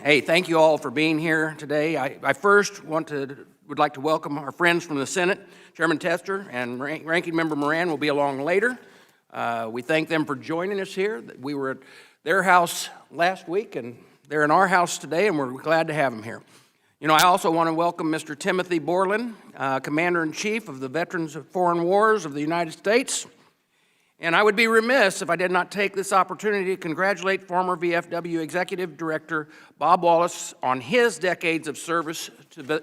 Hey, thank you all for being here today. I first would like to welcome our friends from the Senate. Chairman Tester and Ranking Member Moran will be along later. We thank them for joining us here. We were at their house last week, and they're in our house today, and we're glad to have them here. You know, I also want to welcome Mr. Timothy Borland, Commander-in-Chief of the Veterans of Foreign Wars of the United States. And I would be remiss if I did not take this opportunity to congratulate former VFW Executive Director Bob Wallace on his decades of service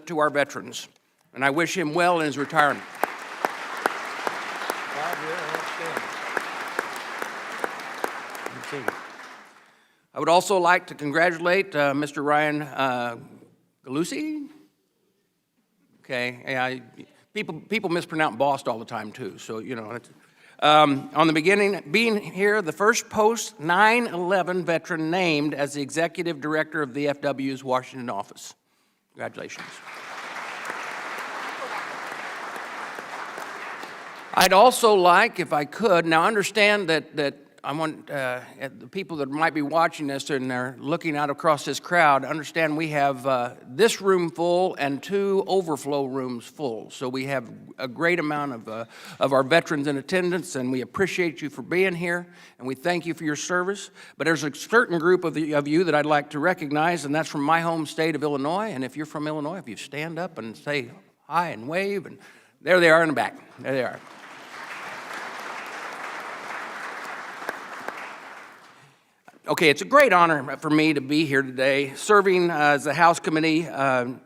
to our veterans. And I wish him well in his retirement. Bob, I would also like to congratulate Mr. Ryan Galusi. Okay, yeah, people mispronounce Bost all the time too, so you know. On the being here, the first post 9/11 veteran named as the Executive Director of the VFW's Washington office. Congratulations. I'd also like, if I could, now understand that I want the people that might be watching this and they're looking out across this crowd, understand we have this room full and 2 overflow rooms full. So we have a great amount of our veterans in attendance, and we appreciate you for being here, and we thank you for your service. But there's a certain group of you that I'd like to recognize, and that's from my home state of Illinois. And if you're from Illinois, if you stand up and say hi and wave, and there they are in the back. There they are. Okay, it's a great honor for me to be here today, serving as the House Committee on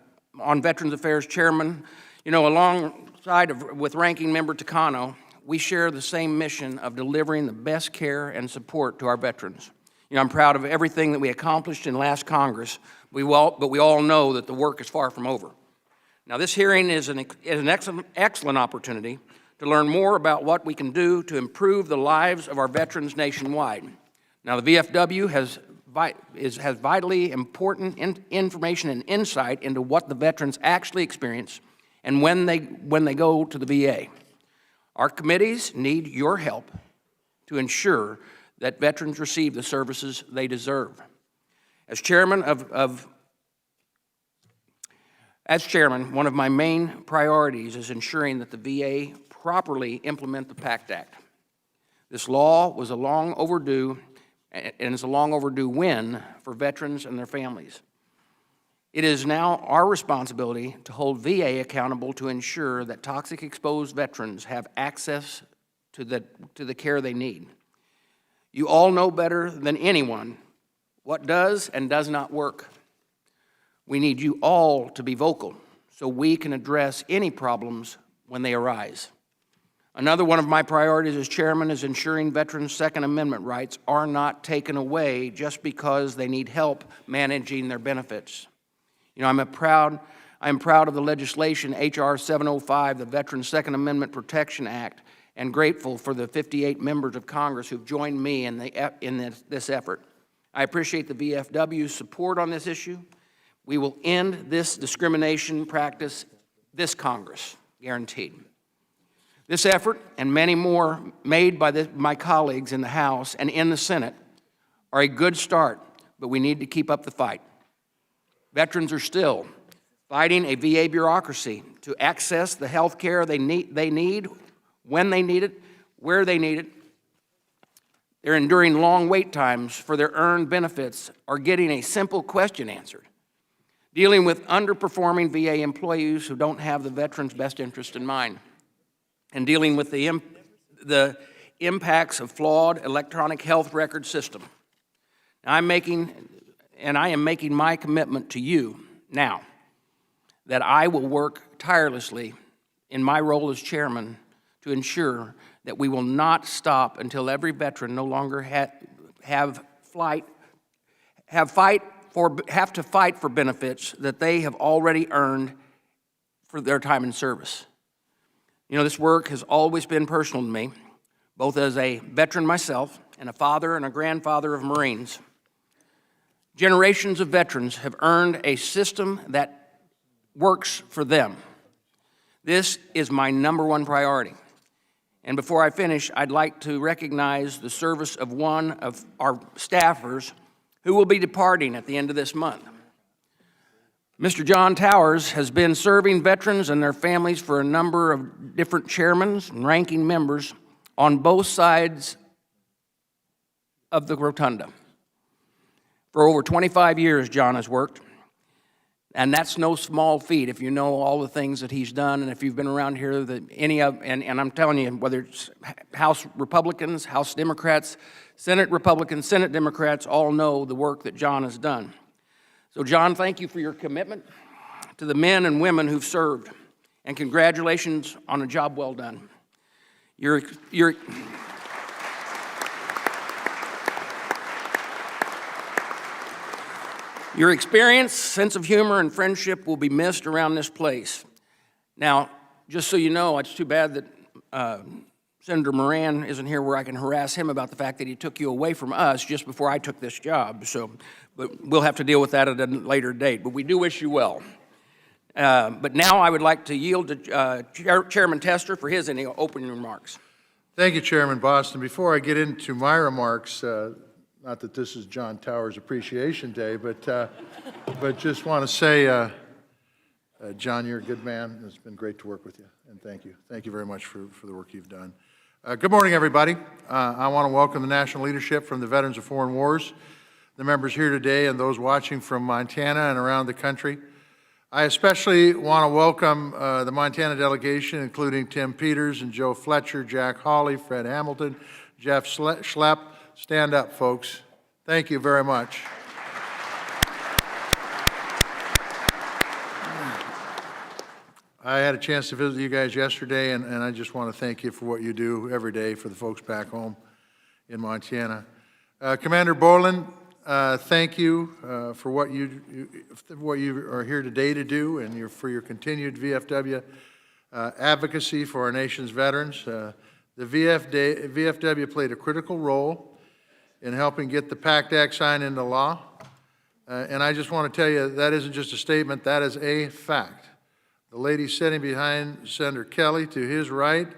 Veterans Affairs Chairman. You know, alongside with Ranking Member Takano, we share the same mission of delivering the best care and support to our veterans. You know, I'm proud of everything that we accomplished in last Congress, but we all know that the work is far from over. Now, this hearing is an excellent opportunity to learn more about what we can do to improve the lives of our veterans nationwide. Now, the VFW has vitally important information and insight into what the veterans actually experience and when they go to the VA. Our committees need your help to ensure that veterans receive the services they deserve. As chairman, one of my main priorities is ensuring that the VA properly implement the PACT Act. This law was a long overdue and it's a long overdue win for veterans and their families. It is now our responsibility to hold VA accountable to ensure that toxic exposed veterans have access to the care they need. You all know better than anyone what does and does not work. We need you all to be vocal so we can address any problems when they arise. Another one of my priorities as chairman is ensuring veterans' Second Amendment rights are not taken away just because they need help managing their benefits. You know, I am proud of the legislation, H.R. 705, the Veterans Second Amendment Protection Act, and grateful for the 58 members of Congress who've joined me in this effort. I appreciate the VFW's support on this issue. We will end this discrimination practice this Congress, guaranteed. This effort, and many more made by my colleagues in the House and in the Senate, are a good start, but we need to keep up the fight. Veterans are still fighting a VA bureaucracy to access the health care they need, when they need it, where they need it. They're enduring long wait times for their earned benefits or getting a simple question answered. Dealing with underperforming VA employees who don't have the veteran's best interest in mind. And dealing with the impacts of flawed electronic health record system. Now, I am making my commitment to you now that I will work tirelessly in my role as chairman to ensure that we will not stop until every veteran no longer have to fight for benefits that they have already earned for their time in service. You know, this work has always been personal to me, both as a veteran myself and a father and a grandfather of Marines. Generations of veterans have earned a system that works for them. This is my #1 priority. And before I finish, I'd like to recognize the service of one of our staffers who will be departing at the end of this month. Mr. John Towers has been serving veterans and their families for a number of different chairmen and ranking members on both sides of the rotunda. For over 25 years, John has worked, and that's no small feat if you know all the things that he's done, and if you've been around here, and I'm telling you, whether it's House Republicans, House Democrats, Senate Republicans, Senate Democrats, all know the work that John has done. So, John, thank you for your commitment to the men and women who've served, and congratulations on a job well done. Your experience, sense of humor, and friendship will be missed around this place. Now, just so you know, it's too bad that Senator Moran isn't here where I can harass him about the fact that he took you away from us just before I took this job. But we'll have to deal with that at a later date. But we do wish you well. But now I would like to yield to Chairman Tester for his opening remarks. Thank you, Chairman Boston. Before I get into my remarks, not that this is John Towers Appreciation Day, but just want to say, John, you're a good man. It's been great to work with you, and thank you. Thank you very much for the work you've done. Good morning, everybody. I want to welcome the national leadership from the Veterans of Foreign Wars, the members here today, and those watching from Montana and around the country. I especially want to welcome the Montana delegation, including Tim Peters and Joe Fletcher, Jack Hawley, Fred Hamilton, Jeff Schlepp. Stand up, folks. Thank you very much. I had a chance to visit you guys yesterday, and I just want to thank you for what you do every day for the folks back home in Montana. Commander Borland, thank you for what you are here today to do, and for your continued VFW advocacy for our nation's veterans. The VFW played a critical role in helping get the PACT Act signed into law. And I just want to tell you, that isn't just a statement, that is a fact. The lady sitting behind Senator Kelly to his right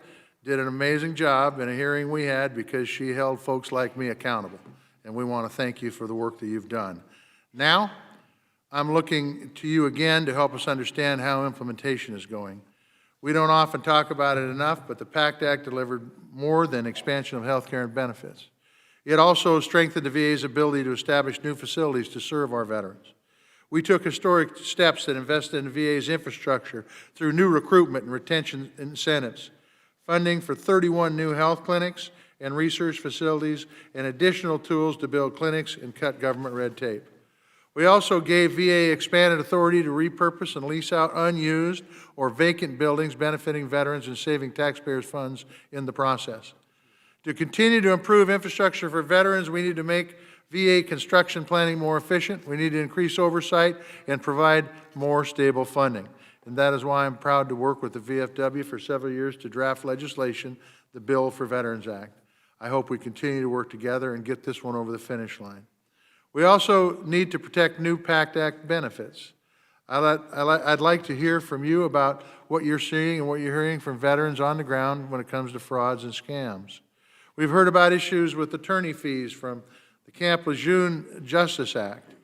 did an amazing job in a hearing we had because she held folks like me accountable. And we want to thank you for the work that you've done. Now, I'm looking to you again to help us understand how implementation is going. We don't often talk about it enough, but the PACT Act delivered more than expansion of health care and benefits. It also strengthened the VA's ability to establish new facilities to serve our veterans. We took historic steps that invested in the VA's infrastructure through new recruitment and retention incentives, funding for 31 new health clinics and research facilities, and additional tools to build clinics and cut government red tape. We also gave VA expanded authority to repurpose and lease out unused or vacant buildings, benefiting veterans and saving taxpayers' funds in the process. To continue to improve infrastructure for veterans, we need to make VA construction planning more efficient. We need to increase oversight and provide more stable funding. And that is why I'm proud to work with the VFW for several years to draft legislation, the Bill for Veterans Act. I hope we continue to work together and get this one over the finish line. We also need to protect new PACT Act benefits. I'd like to hear from you about what you're seeing and what you're hearing from veterans on the ground when it comes to frauds and scams. We've heard about issues with attorney fees from the Camp Lejeune Justice Act,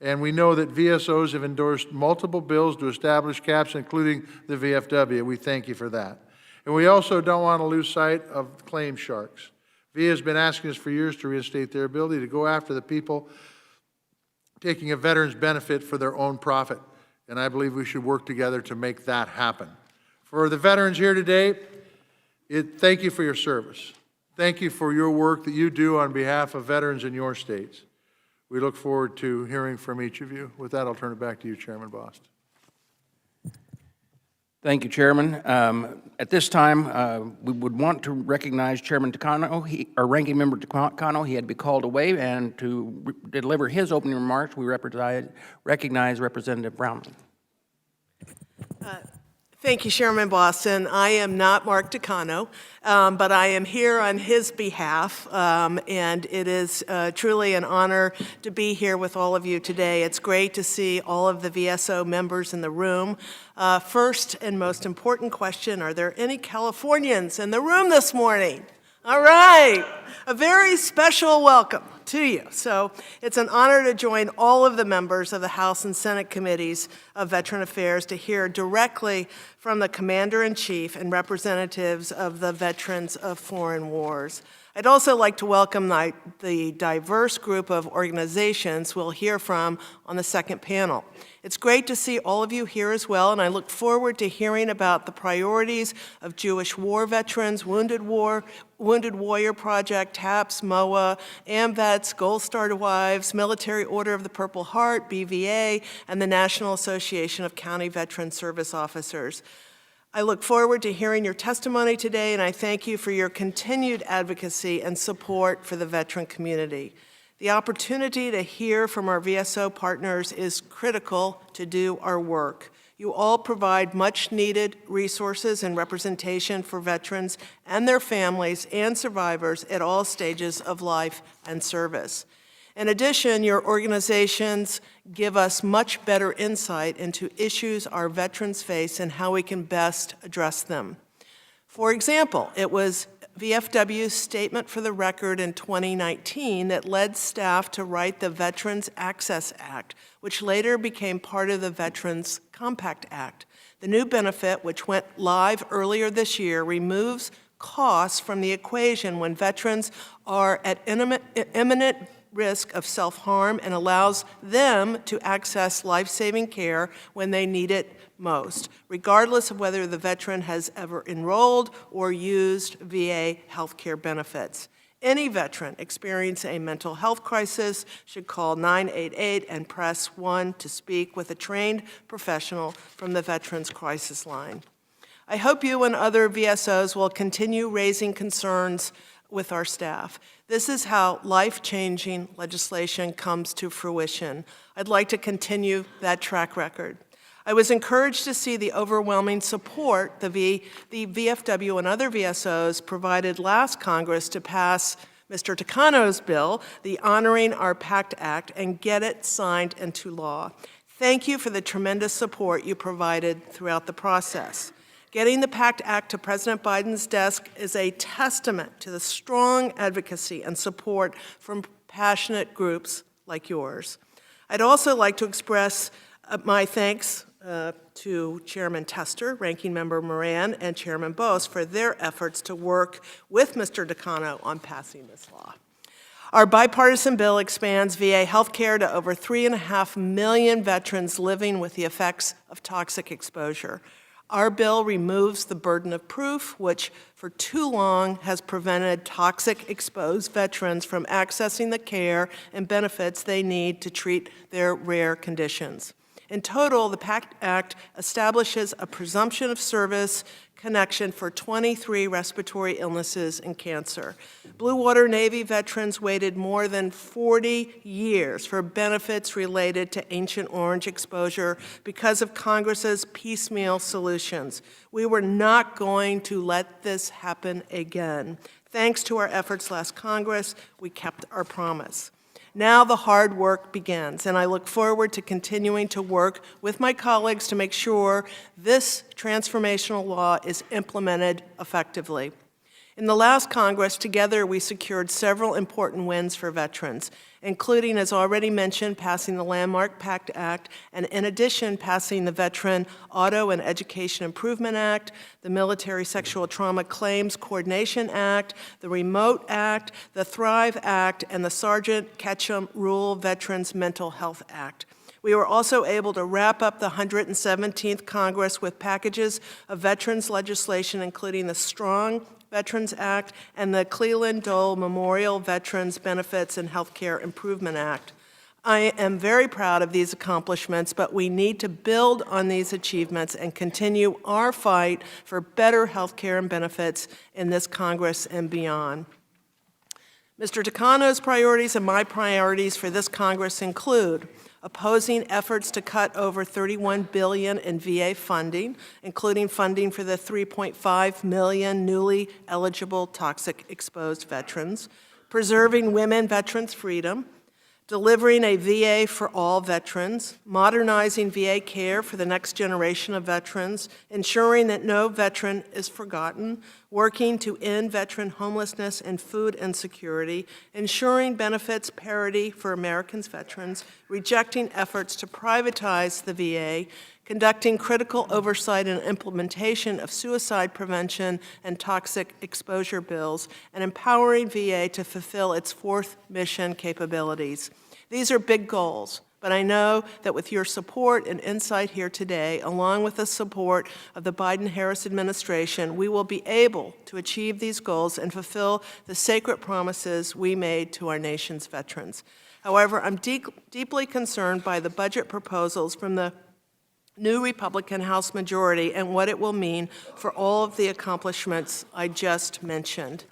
and we know that VSOs have endorsed multiple bills to establish caps, including the VFW. We thank you for that. And we also don't want to lose sight of claim sharks. VA has been asking us for years to reinstate their ability to go after the people taking a veteran's benefit for their own profit, and I believe we should work together to make that happen. For the veterans here today, thank you for your service. Thank you for your work that you do on behalf of veterans in your states. We look forward to hearing from each of you. With that, I'll turn it back to you, Chairman Boston. Thank you, Chairman. At this time, we would want to recognize Chairman Takano, our Ranking Member Takano. He had to be called away, and to deliver his opening remarks, we recognize Representative Brownman. Thank you, Chairman Boston. I am not Mark Takano, but I am here on his behalf, and it is truly an honor to be here with all of you today. It's great to see all of the VSO members in the room. First and most important question, are there any Californians in the room this morning? All right, a very special welcome to you. So it's an honor to join all of the members of the House and Senate Committees of Veteran Affairs to hear directly from the Commander-in-Chief and representatives of the veterans of foreign wars. I'd also like to welcome the diverse group of organizations we'll hear from on the second panel. It's great to see all of you here as well, and I look forward to hearing about the priorities of Jewish war veterans, Wounded Warrior Project, TAPS, MOA, AMVETS, Gold Star Wives, Military Order of the Purple Heart, BVA, and the National Association of County Veteran Service Officers. I look forward to hearing your testimony today, and I thank you for your continued advocacy and support for the veteran community. The opportunity to hear from our VSO partners is critical to do our work. You all provide much-needed resources and representation for veterans and their families and survivors at all stages of life and service. In addition, your organizations give us much better insight into issues our veterans face and how we can best address them. For example, it was VFW's statement for the record in 2019 that led staff to write the Veterans Access Act, which later became part of the Veterans PACT Act. The new benefit, which went live earlier this year, removes costs from the equation when veterans are at imminent risk of self-harm and allows them to access life-saving care when they need it most, regardless of whether the veteran has ever enrolled or used VA healthcare benefits. Any veteran experiencing a mental health crisis should call 988 and press 1 to speak with a trained professional from the Veterans Crisis Line. I hope you and other VSOs will continue raising concerns with our staff. This is how life-changing legislation comes to fruition. I'd like to continue that track record. I was encouraged to see the overwhelming support the VFW and other VSOs provided last Congress to pass Mr. Takano's bill, the Honoring Our PACT Act, and get it signed into law. Thank you for the tremendous support you provided throughout the process. Getting the PACT Act to President Biden's desk is a testament to the strong advocacy and support from passionate groups like yours. I'd also like to express my thanks to Chairman Tester, Ranking Member Moran, and Chairman Bose for their efforts to work with Mr. Takano on passing this law. Our bipartisan bill expands VA health care to over 3.5 million veterans living with the effects of toxic exposure. Our bill removes the burden of proof, which for too long has prevented toxic-exposed veterans from accessing the care and benefits they need to treat their rare conditions. In total, the PACT Act establishes a presumption of service connection for 23 respiratory illnesses and cancer. Blue Water Navy veterans waited more than 40 years for benefits related to Agent Orange exposure because of Congress's piecemeal solutions. We were not going to let this happen again. Thanks to our efforts last Congress, we kept our promise. Now the hard work begins, and I look forward to continuing to work with my colleagues to make sure this transformational law is implemented effectively. In the last Congress, together we secured several important wins for veterans, including, as already mentioned, passing the landmark PACT Act, and in addition, passing the Veteran Auto and Education Improvement Act, the Military Sexual Trauma Claims Coordination Act, the Remote Act, the Thrive Act, and the Sergeant Ketchum Rural Veterans Mental Health Act. We were also able to wrap up the 117th Congress with packages of veterans legislation, including the Strong Veterans Act and the Cleland Dole Memorial Veterans Benefits and Healthcare Improvement Act. I am very proud of these accomplishments, but we need to build on these achievements and continue our fight for better healthcare and benefits in this Congress and beyond. Mr. Takano's priorities and my priorities for this Congress include opposing efforts to cut over $31 billion in VA funding, including funding for the 3.5 million newly eligible toxic-exposed veterans, preserving women veterans' freedom, delivering a VA for all veterans, modernizing VA care for the next generation of veterans, ensuring that no veteran is forgotten, working to end veteran homelessness and food insecurity, ensuring benefits parity for Americans' veterans, rejecting efforts to privatize the VA, conducting critical oversight and implementation of suicide prevention and toxic exposure bills, and empowering VA to fulfill its fourth mission capabilities. These are big goals, but I know that with your support and insight here today, along with the support of the Biden-Harris administration, we will be able to achieve these goals and fulfill the sacred promises we made to our nation's veterans. However, I'm deeply concerned by the budget proposals from the new Republican House majority and what it will mean for all of the accomplishments I just mentioned.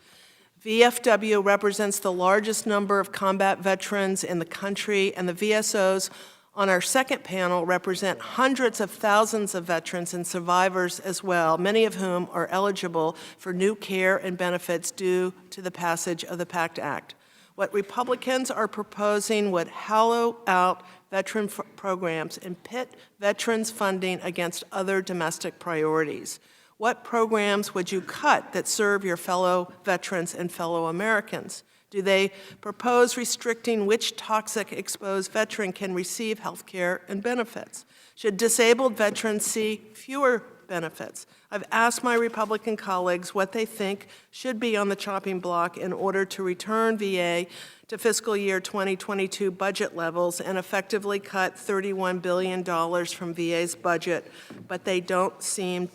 VFW represents the largest number of combat veterans in the country, and the VSOs on our second panel represent hundreds of thousands of veterans and survivors as well, many of whom are eligible for new care and benefits due to the passage of the PACT Act. What Republicans are proposing would hollow out veteran programs and pit veterans' funding against other domestic priorities. What programs would you cut that serve your fellow veterans and fellow Americans? Do they propose restricting which toxic exposed veteran can receive health care and benefits? Should disabled veterans see fewer benefits? I've asked my Republican colleagues what they think should be on the chopping block in order to return VA to fiscal year 2022 budget levels and effectively cut $31 billion from VA's budget, but they don't seem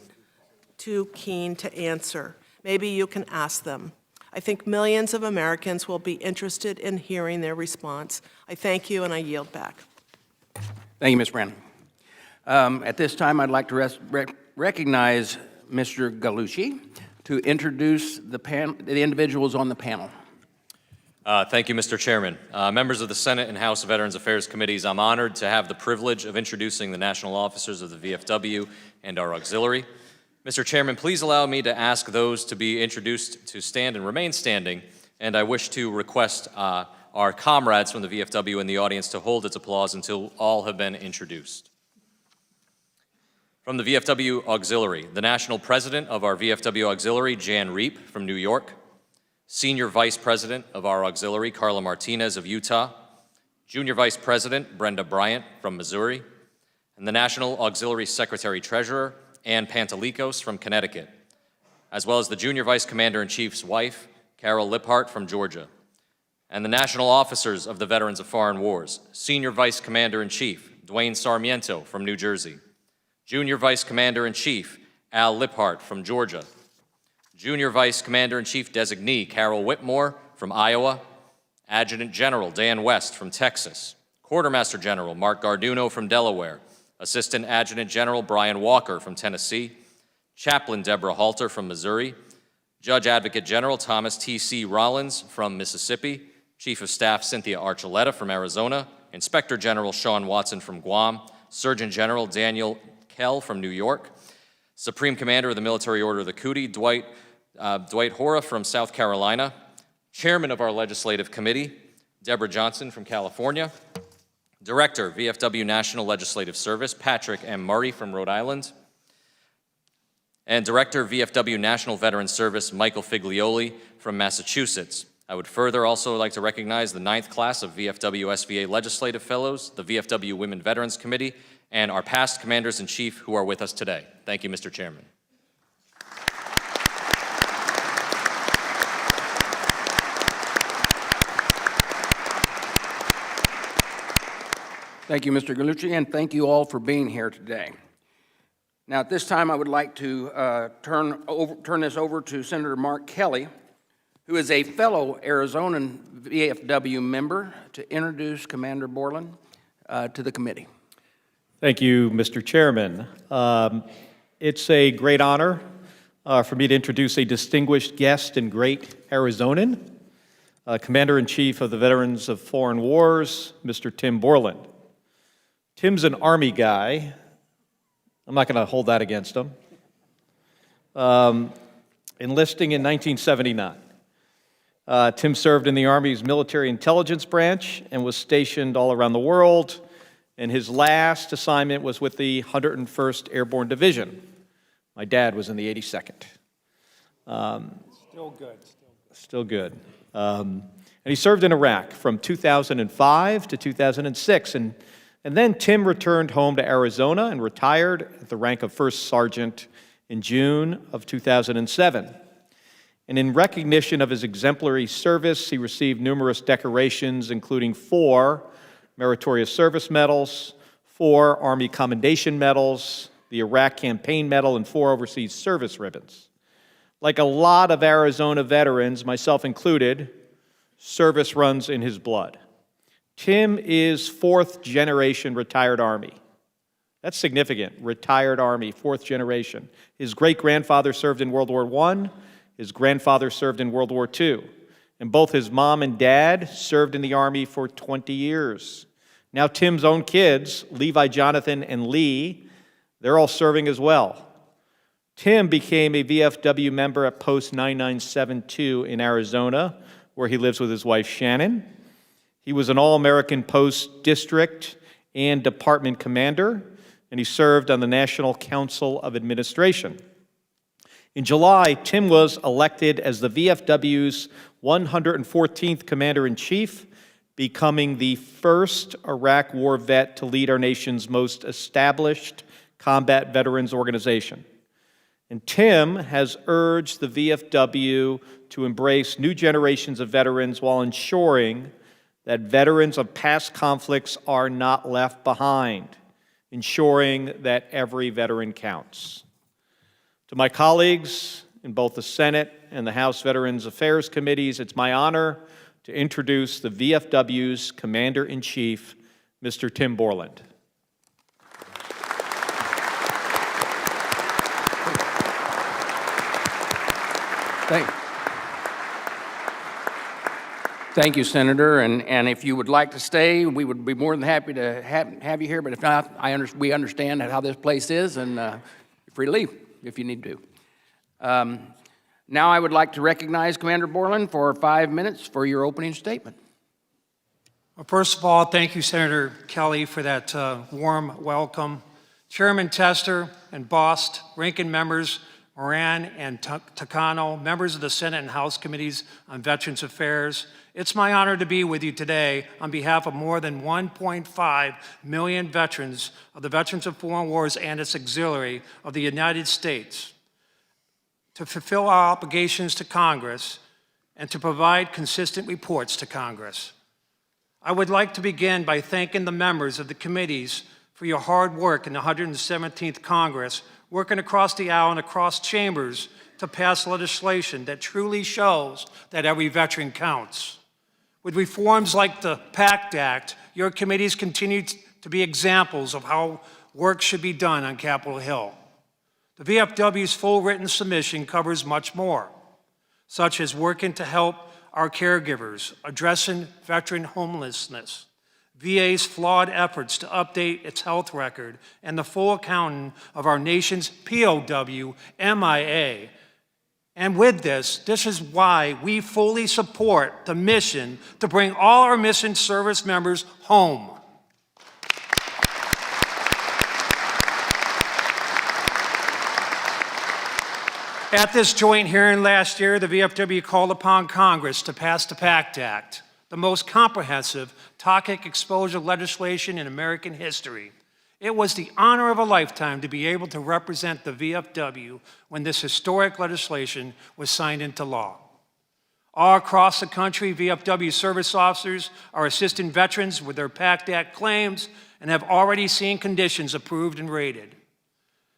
too keen to answer. Maybe you can ask them. I think millions of Americans will be interested in hearing their response. I thank you, and I yield back. Thank you, Ms. Brandon. At this time, I'd like to recognize Mr. Gallucci to introduce the individuals on the panel. Thank you, Mr. Chairman. Members of the Senate and House Veterans Affairs Committees, I'm honored to have the privilege of introducing the national officers of the VFW and our auxiliary. Mr. Chairman, please allow me to ask those to be introduced to stand and remain standing, and I wish to request our comrades from the VFW in the audience to hold its applause until all have been introduced. From the VFW Auxiliary, the National President of our VFW Auxiliary, Jan Reep from New York, Senior Vice President of our Auxiliary, Carla Martinez of Utah, Junior Vice President, Brenda Bryant from Missouri, and the National Auxiliary Secretary-Treasurer, Ann Pantelikos from Connecticut, as well as the Junior Vice Commander-in-Chief's wife, Carol Liphart from Georgia, and the National Officers of the Veterans of Foreign Wars, Senior Vice Commander-in-Chief, Dwayne Sarmiento from New Jersey, Junior Vice Commander-in-Chief, Al Liphart from Georgia, Junior Vice Commander-in-Chief Designee, Carol Whitmore from Iowa, Adjutant General Dan West from Texas, Quartermaster General Mark Garduno from Delaware, Assistant Adjutant General Brian Walker from Tennessee, Chaplain Deborah Halter from Missouri, Judge Advocate General Thomas T.C. Rollins from Mississippi, Chief of Staff Cynthia Archuleta from Arizona, Inspector General Sean Watson from Guam, Surgeon General Daniel Kell from New York, Supreme Commander of the Military Order of the Cootie, Dwight Hora from South Carolina, Chairman of our Legislative Committee, Deborah Johnson from California, Director, VFW National Legislative Service, Patrick M. Murray from Rhode Island, and Director, VFW National Veterans Service, Michael Figlioli from Massachusetts. I would further also like to recognize the 9th class of VFW SVA Legislative Fellows, the VFW Women Veterans Committee, and our past Commanders-in-Chief who are with us today. Thank you, Mr. Chairman. Thank you, Mr. Gallucci, and thank you all for being here today. Now, at this time, I would like to turn this over to Senator Mark Kelly, who is a fellow Arizonan VFW member, to introduce Commander Borland to the committee. Thank you, Mr. Chairman. It's a great honor for me to introduce a distinguished guest and great Arizonan, Commander-in-Chief of the Veterans of Foreign Wars, Mr. Tim Borland. Tim's an Army guy. I'm not going to hold that against him. Enlisting in 1979. Tim served in the Army's military intelligence branch and was stationed all around the world, and his last assignment was with the 101st Airborne Division. My dad was in the 82nd. Still good. Still good. And he served in Iraq from 2005 to 2006. And then Tim returned home to Arizona and retired at the rank of First Sergeant in June of 2007. And in recognition of his exemplary service, he received numerous decorations, including 4 Meritorious Service Medals, 4 Army Commendation Medals, the Iraq Campaign Medal, and 4 Overseas Service Ribbons. Like a lot of Arizona veterans, myself included, service runs in his blood. Tim is 4th generation retired Army. That's significant, retired Army, 4th generation. His great-grandfather served in World War I, his grandfather served in World War II, and both his mom and dad served in the Army for 20 years. Now Tim's own kids, Levi, Jonathan, and Lee, they're all serving as well. Tim became a VFW member at Post 9972 in Arizona, where he lives with his wife Shannon. He was an All-American Post District and Department Commander, and he served on the National Council of Administration. In July, Tim was elected as the VFW's 114th Commander-in-Chief, becoming the first Iraq War vet to lead our nation's most established combat veterans organization. And Tim has urged the VFW to embrace new generations of veterans while ensuring that veterans of past conflicts are not left behind, ensuring that every veteran counts. To my colleagues in both the Senate and the House Veterans Affairs Committees, it's my honor to introduce the VFW's Commander-in-Chief, Mr. Tim Borland. Thank you, Senator, and if you would like to stay, we would be more than happy to have you here, but if not, we understand how this place is, and you're free to leave if you need to. Now I would like to recognize Commander Borland for 5 minutes for your opening statement. Well, first of all, thank you, Senator Kelly, for that warm welcome. Chairman Tester and Bost, ranking members Moran and Takano, members of the Senate and House Committees on Veterans Affairs, it's my honor to be with you today on behalf of more than 1.5 million veterans of the Veterans of Foreign Wars and its auxiliary of the United States to fulfill our obligations to Congress and to provide consistent reports to Congress. I would like to begin by thanking the members of the committees for your hard work in the 117th Congress, working across the aisle and across chambers to pass legislation that truly shows that every veteran counts. With reforms like the PACT Act, your committees continue to be examples of how work should be done on Capitol Hill. The VFW's full written submission covers much more, such as working to help our caregivers, addressing veteran homelessness, VA's flawed efforts to update its health record, and the full accounting of our nation's POW, MIA. And with this is why we fully support the mission to bring all our mission service members home. At this joint hearing last year, the VFW called upon Congress to pass the PACT Act, the most comprehensive toxic exposure legislation in American history. It was the honor of a lifetime to be able to represent the VFW when this historic legislation was signed into law. All across the country, VFW service officers are assisting veterans with their PACT Act claims and have already seen conditions approved and rated.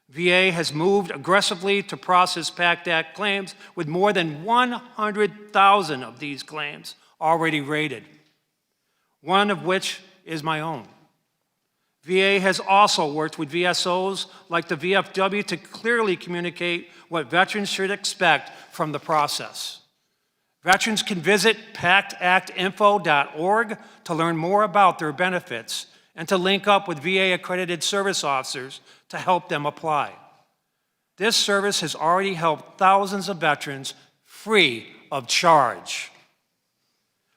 VA has moved aggressively to process PACT Act claims with more than 100,000 of these claims already rated, one of which is my own. VA has also worked with VSOs like the VFW to clearly communicate what veterans should expect from the process. Veterans can visit pactactinfo.org to learn more about their benefits and to link up with VA-accredited service officers to help them apply. This service has already helped thousands of veterans free of charge.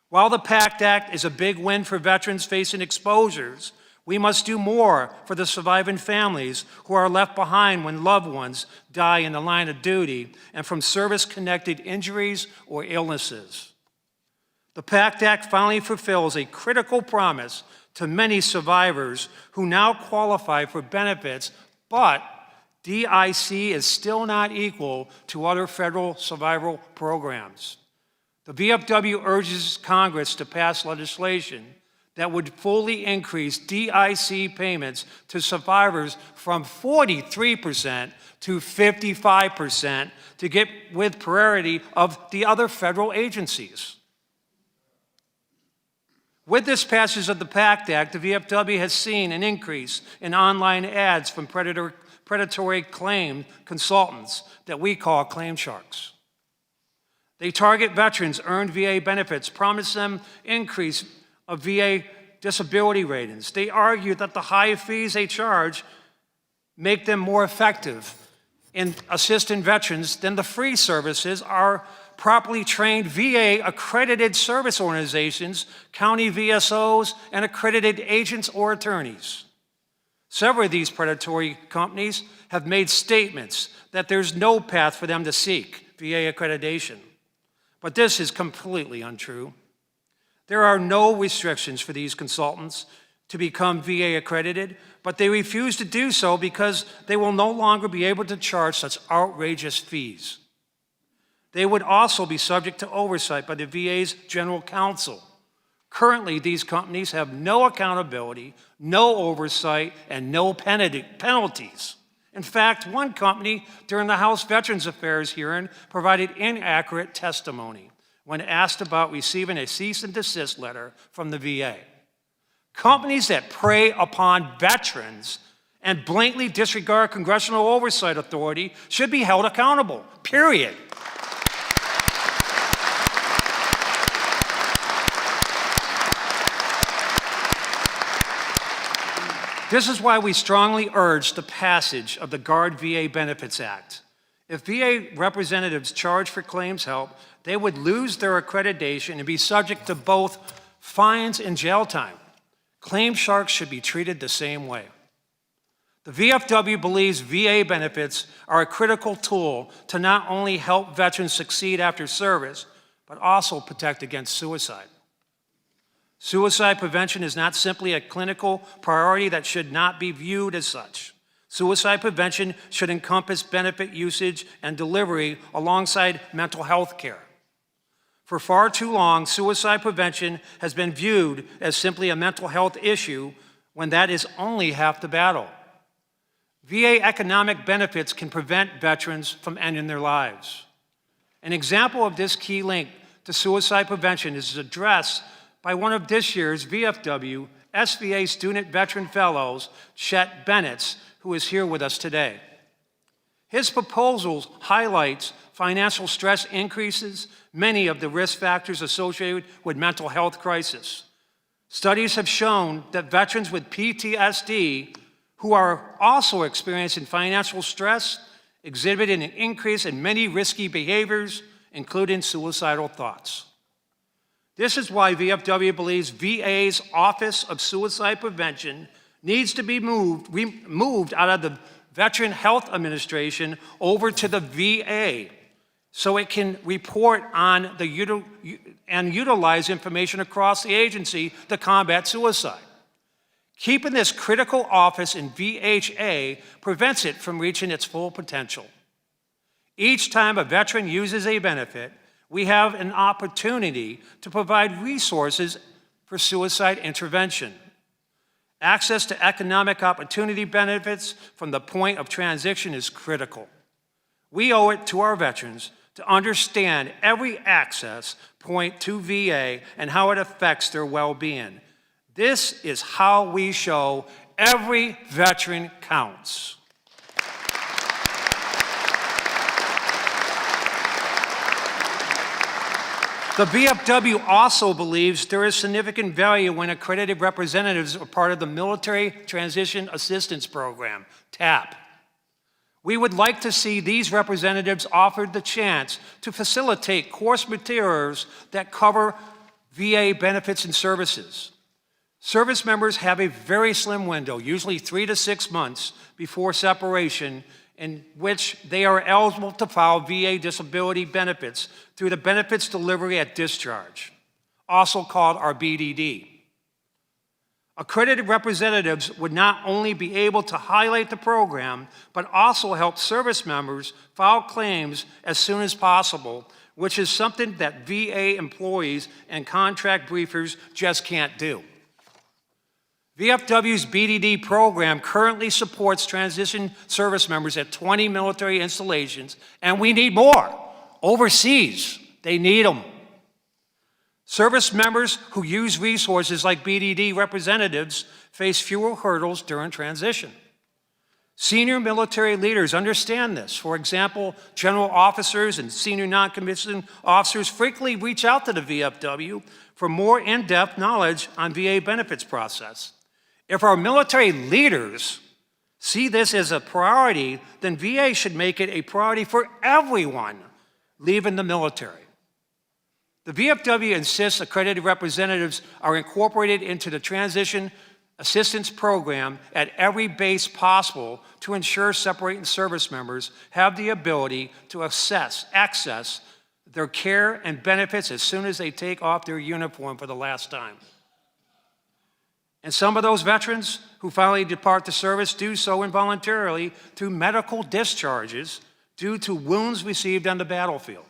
While the PACT Act is a big win for veterans facing exposures, We must do more for the surviving families who are left behind when loved ones die in the line of duty and from service-connected injuries or illnesses. The PACT Act finally fulfills a critical promise to many survivors who now qualify for benefits, but DIC is still not equal to other federal survival programs. The VFW urges Congress to pass legislation that would fully increase DIC payments to survivors from 43% to 55% to get with parity of the other federal agencies. With this passage of the PACT Act, the VFW has seen an increase in online ads from predatory claim consultants that we call claim sharks. They target veterans' earned VA benefits, promise them increase of VA disability ratings. They argue that the high fees they charge make them more effective in assisting veterans than the free services our properly trained VA accredited service organizations, county VSOs, and accredited agents or attorneys. Several of these predatory companies have made statements that there's no path for them to seek VA accreditation. But this is completely untrue. There are no restrictions for these consultants to become VA accredited, but they refuse to do so because they will no longer be able to charge such outrageous fees. They would also be subject to oversight by the VA's General Counsel. Currently, these companies have no accountability, no oversight, and no penalties. In fact, one company during the House Veterans Affairs hearing provided inaccurate testimony when asked about receiving a cease and desist letter from the VA. Companies that prey upon veterans and blatantly disregard congressional oversight authority should be held accountable, period. This is why we strongly urge the passage of the Guard VA Benefits Act. If VA representatives charge for claims help, they would lose their accreditation and be subject to both fines and jail time. Claim sharks should be treated the same way. The VFW believes VA benefits are a critical tool to not only help veterans succeed after service, but also protect against suicide. Suicide prevention is not simply a clinical priority that should not be viewed as such. Suicide prevention should encompass benefit usage and delivery alongside mental health care. For far too long, suicide prevention has been viewed as simply a mental health issue when that is only half the battle. VA economic benefits can prevent veterans from ending their lives. An example of this key link to suicide prevention is addressed by one of this year's VFW SVA Student Veteran Fellows, Chet Bennett, who is here with us today. His proposals highlights financial stress increases many of the risk factors associated with mental health crisis. Studies have shown that veterans with PTSD who are also experiencing financial stress exhibit an increase in many risky behaviors, including suicidal thoughts. This is why VFW believes VA's Office of Suicide Prevention needs to be moved out of the Veteran Health Administration over to the VA so it can report on and utilize information across the agency to combat suicide. Keeping this critical office in VHA prevents it from reaching its full potential. Each time a veteran uses a benefit, we have an opportunity to provide resources for suicide intervention. Access to economic opportunity benefits from the point of transition is critical. We owe it to our veterans to understand every access point to VA and how it affects their well-being. This is how we show every veteran counts. The VFW also believes there is significant value when accredited representatives are part of the Military Transition Assistance Program, TAP. We would like to see these representatives offered the chance to facilitate course materials that cover VA benefits and services. Service members have a very slim window, usually 3 to 6 months before separation, in which they are eligible to file VA disability benefits through the benefits delivery at discharge, also called our BDD. Accredited representatives would not only be able to highlight the program, but also help service members file claims as soon as possible, which is something that VA employees and contract briefers just can't do. VFW's BDD program currently supports transition service members at 20 military installations, and we need more. Overseas, they need them. Service members who use resources like BDD representatives face fewer hurdles during transition. Senior military leaders understand this. For example, general officers and senior non-commissioned officers frequently reach out to the VFW for more in-depth knowledge on VA benefits process. If our military leaders see this as a priority, then VA should make it a priority for everyone leaving the military. The VFW insists accredited representatives are incorporated into the transition assistance program at every base possible to ensure separating service members have the ability to access their care and benefits as soon as they take off their uniform for the last time. And some of those veterans who finally depart the service do so involuntarily through medical discharges due to wounds received on the battlefield.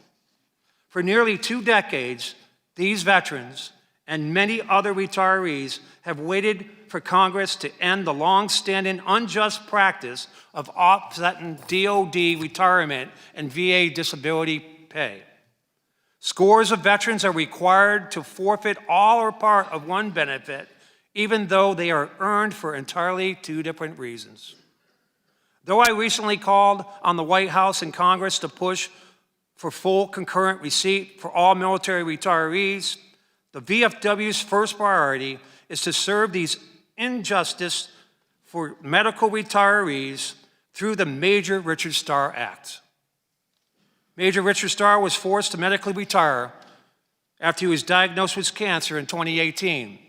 For nearly 2 decades, these veterans and many other retirees have waited for Congress to end the long-standing unjust practice of offsetting DOD retirement and VA disability pay. Scores of veterans are required to forfeit all or part of one benefit, even though they are earned for entirely 2 different reasons. Though I recently called on the White House and Congress to push for full concurrent receipt for all military retirees, the VFW's first priority is to serve these injustice for medical retirees through the Major Richard Starr Act. Major Richard Starr was forced to medically retire after he was diagnosed with cancer in 2018.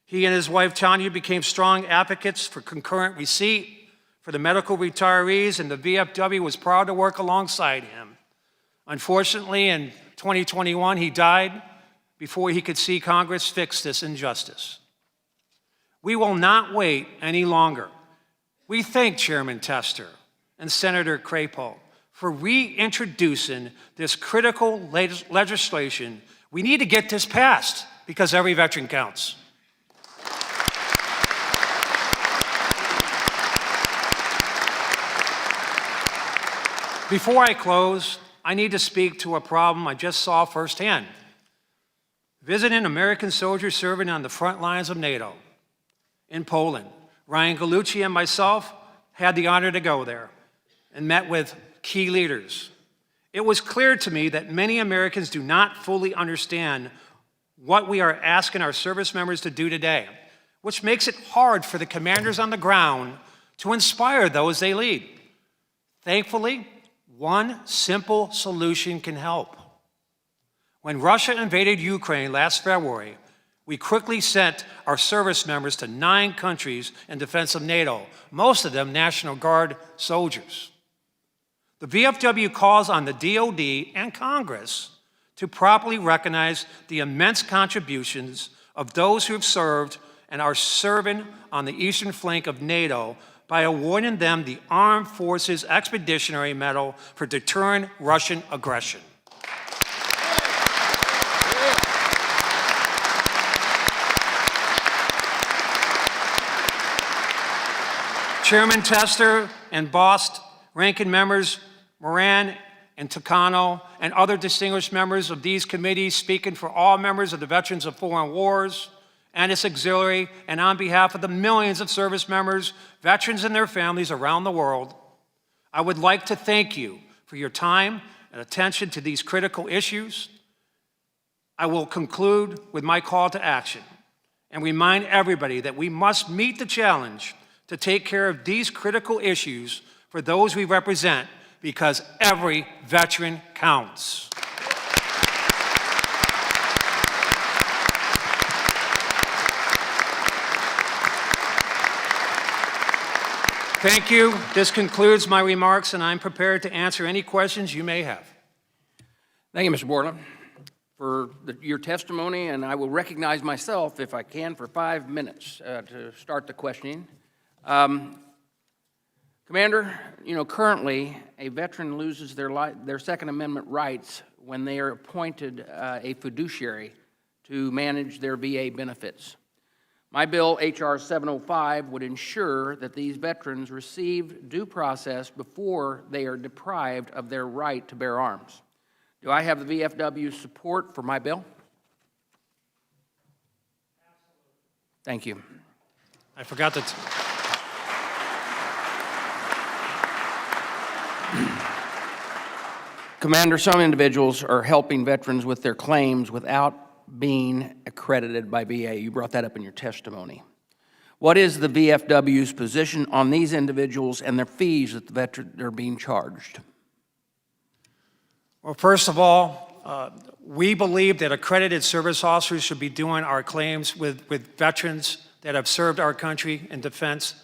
He and his wife Tanya became strong advocates for concurrent receipt for the medical retirees, and the VFW was proud to work alongside him. Unfortunately, in 2021, he died before he could see Congress fix this injustice. We will not wait any longer. We thank Chairman Tester and Senator Crapo for reintroducing this critical legislation. We need to get this passed because every veteran counts. Before I close, I need to speak to a problem I just saw firsthand. Visiting American soldiers serving on the front lines of NATO in Poland, Ryan Gallucci and myself had the honor to go there and met with key leaders. It was clear to me that many Americans do not fully understand what we are asking our service members to do today, which makes it hard for the commanders on the ground to inspire those they lead. Thankfully, one simple solution can help. When Russia invaded Ukraine last February, we quickly sent our service members to 9 countries in defense of NATO, most of them National Guard soldiers. The VFW calls on the DOD and Congress to properly recognize the immense contributions of those who have served and are serving on the eastern flank of NATO by awarding them the Armed Forces Expeditionary Medal for deterring Russian aggression. Chairman Tester and Bost, ranking members Moran and Takano, and other distinguished members of these committees speaking for all members of the Veterans of Foreign Wars and its auxiliary, and on behalf of the millions of service members, veterans, and their families around the world, I would like to thank you for your time and attention to these critical issues. I will conclude with my call to action and remind everybody that we must meet the challenge to take care of these critical issues for those we represent, because every veteran counts. Thank you. This concludes my remarks, and I'm prepared to answer any questions you may have. Thank you, Mr. Borland, for your testimony, and I will recognize myself, if I can, for 5 minutes to start the questioning. Commander, you know, currently, a veteran loses their Second Amendment rights when they are appointed a fiduciary to manage their VA benefits. My bill, H.R. 705, would ensure that these veterans receive due process before they are deprived of their right to bear arms. Do I have the VFW support for my bill? Thank you. I forgot to... Commander, some individuals are helping veterans with their claims without being accredited by VA. You brought that up in your testimony. What is the VFW's position on these individuals and their fees that the veterans are being charged? Well, first of all, we believe that accredited service officers should be doing our claims with veterans that have served our country in defense.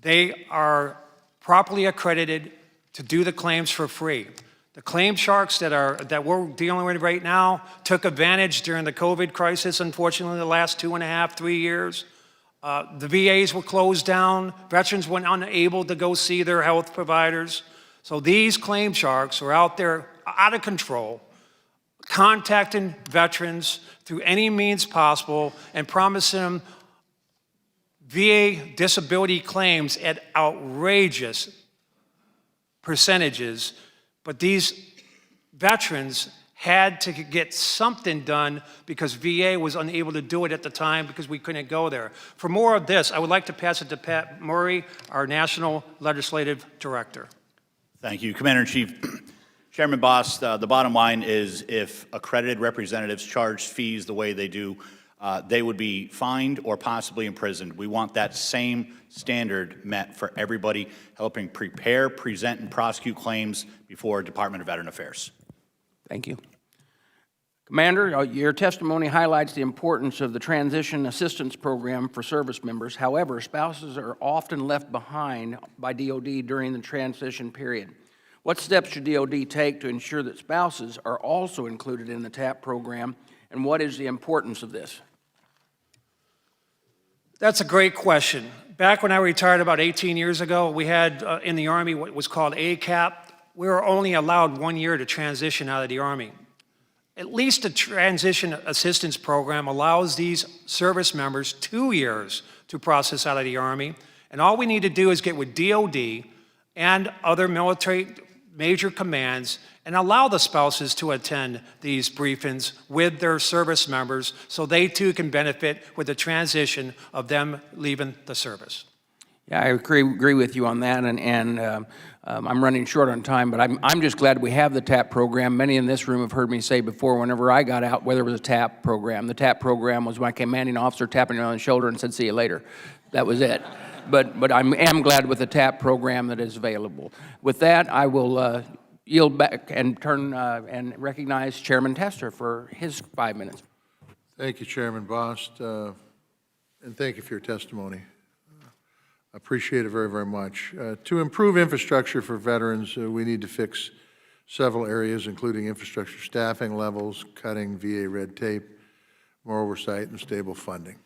They are properly accredited to do the claims for free. The claim sharks that we're dealing with right now took advantage during the COVID crisis, unfortunately, the last 2.5, 3 years. The VAs were closed down. Veterans were unable to go see their health providers. So these claim sharks are out there out of control, contacting veterans through any means possible and promising them VA disability claims at outrageous percentages. But these veterans had to get something done because VA was unable to do it at the time because we couldn't go there. For more of this, I would like to pass it to Pat Murray, our National Legislative Director. Thank you, Commander-in-Chief. Chairman Boss, the bottom line is if accredited representatives charge fees the way they do, they would be fined or possibly imprisoned. We want that same standard met for everybody helping prepare, present, and prosecute claims before Department of Veteran Affairs. Thank you. Commander, your testimony highlights the importance of the Transition Assistance Program for service members. However, spouses are often left behind by DOD during the transition period. What steps should DOD take to ensure that spouses are also included in the TAP program, and what is the importance of this? That's a great question. Back when I retired about 18 years ago, we had in the Army what was called ACAP. We were only allowed 1 year to transition out of the Army. At least the Transition Assistance Program allows these service members 2 years to process out of the Army. And all we need to do is get with DOD and other military major commands and allow the spouses to attend these briefings with their service members so they too can benefit with the transition of them leaving the service. Yeah, I agree with you on that, and I'm running short on time, but I'm just glad we have the TAP program. Many in this room have heard me say before, whenever I got out, whether it was a TAP program, the TAP program was my commanding officer tapping me on the shoulder and said, "See you later." That was it. But I am glad with the TAP program that is available. With that, I will yield back and turn and recognize Chairman Tester for his 5 minutes. Thank you, Chairman Bost, and thank you for your testimony. I appreciate it very, very much. To improve infrastructure for veterans, we need to fix several areas, including infrastructure staffing levels, cutting VA red tape, more oversight, and stable funding.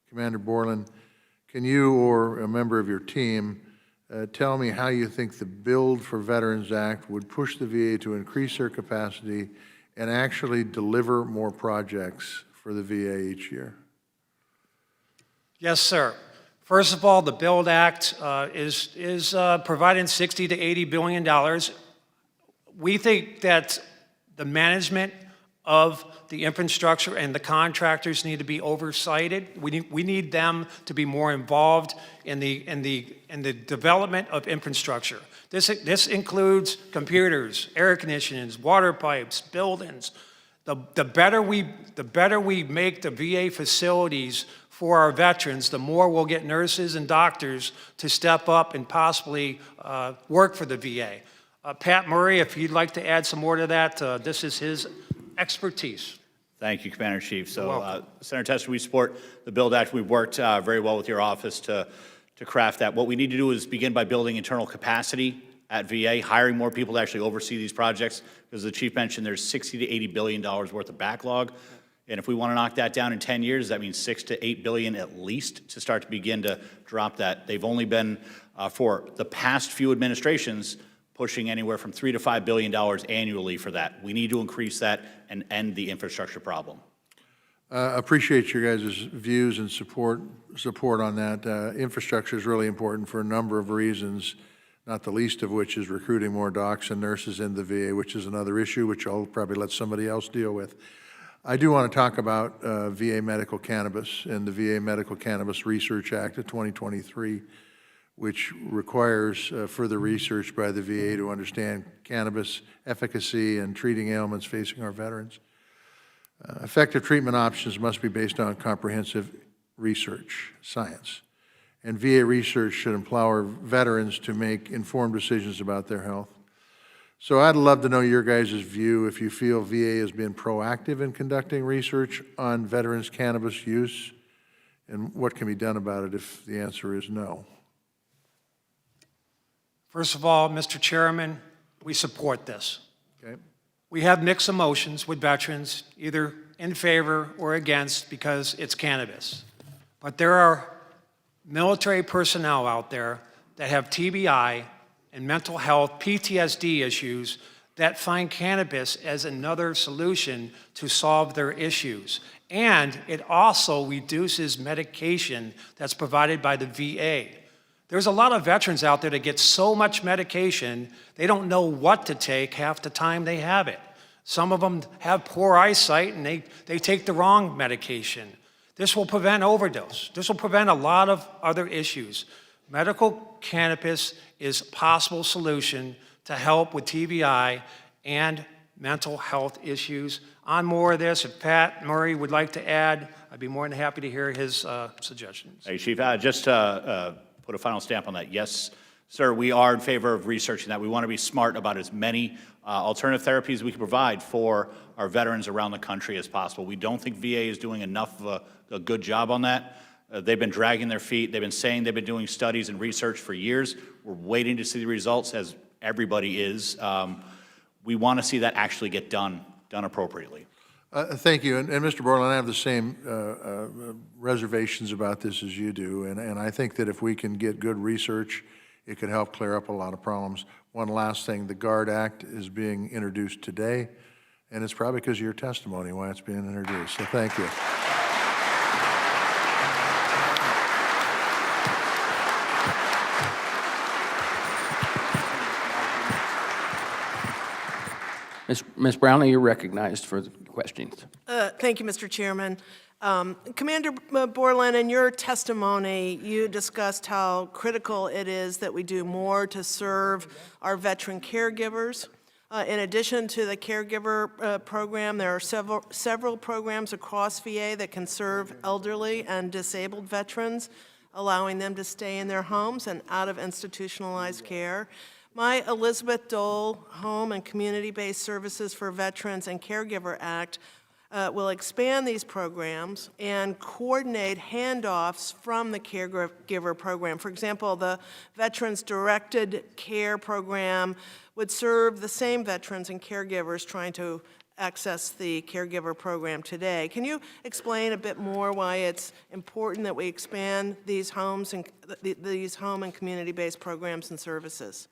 Commander Borland, can you or a member of your team tell me how you think the Build for Veterans Act would push the VA to increase their capacity and actually deliver more projects for the VA each year? Yes, sir. First of all, the Build Act is providing $60 to $80 billion. We think that the management of the infrastructure and the contractors need to be oversighted. We need them to be more involved in the development of infrastructure. This includes computers, air conditionings, water pipes, buildings. The better we make the VA facilities for our veterans, the more we'll get nurses and doctors to step up and possibly work for the VA. Pat Murray, if you'd like to add some more to that, this is his expertise. Thank you, Commander-in-Chief. So, Senator Tester, we support the Build Act. We've worked very well with your office to to craft that. What we need to do is begin by building internal capacity at VA, hiring more people to actually oversee these projects, because the chief mentioned there's $60 to $80 billion worth of backlog. And if we want to knock that down in 10 years, that means $6 to $8 billion at least to start to begin to drop that. They've only been, for the past few administrations, pushing anywhere from $3 to $5 billion annually for that. We need to increase that and end the infrastructure problem. Appreciate your guys' views and support on that. Infrastructure is really important for a number of reasons, not the least of which is recruiting more docs and nurses in the VA, which is another issue, which I'll probably let somebody else deal with. I do want to talk about VA medical cannabis and the VA Medical Cannabis Research Act of 2023, which requires further research by the VA to understand cannabis efficacy and treating ailments facing our veterans. Effective treatment options must be based on comprehensive research, science, and VA research should empower veterans to make informed decisions about their health. So I'd love to know your guys' view if you feel VA has been proactive in conducting research on veterans' cannabis use, and what can be done about it if the answer is no. First of all, Mr. Chairman, we support this. Okay. We have mixed emotions with veterans, either in favor or against, because it's cannabis. But there are military personnel out there that have TBI and mental health, PTSD issues that find cannabis as another solution to solve their issues. And it also reduces medication that's provided by the VA. There's a lot of veterans out there that get so much medication, they don't know what to take half the time they have it. Some of them have poor eyesight and they take the wrong medication. This will prevent overdose. This will prevent a lot of other issues. Medical cannabis is a possible solution to help with TBI and mental health issues. On more of this, if Pat Murray would like to add, I'd be more than happy to hear his suggestions. Hey, Chief, just to put a final stamp on that, yes, sir, we are in favor of researching that. We want to be smart about as many alternative therapies we can provide for our veterans around the country as possible. We don't think VA is doing enough of a good job on that. They've been dragging their feet. They've been saying they've been doing studies and research for years. We're waiting to see the results, as everybody is. We want to see that actually get done appropriately. Thank you. And Mr. Borland, I have the same reservations about this as you do. And I think that if we can get good research, it could help clear up a lot of problems. One last thing, the GUARD Act is being introduced today, and it's probably because of your testimony why it's being introduced. So thank you. Ms. Brownlee, you're recognized for the questions. Thank you, Mr. Chairman. Commander Borland, in your testimony, you discussed how critical it is that we do more to serve our veteran caregivers. In addition to the caregiver program, there are several programs across VA that can serve elderly and disabled veterans, allowing them to stay in their homes and out of institutionalized care. My Elizabeth Dole Home and Community-Based Services for Veterans and Caregiver Act will expand these programs and coordinate handoffs from the caregiver program. For example, the Veterans Directed Care Program would serve the same veterans and caregivers trying to access the caregiver program today. Can you explain a bit more why it's important that we expand these homes and these home and community-based programs and services?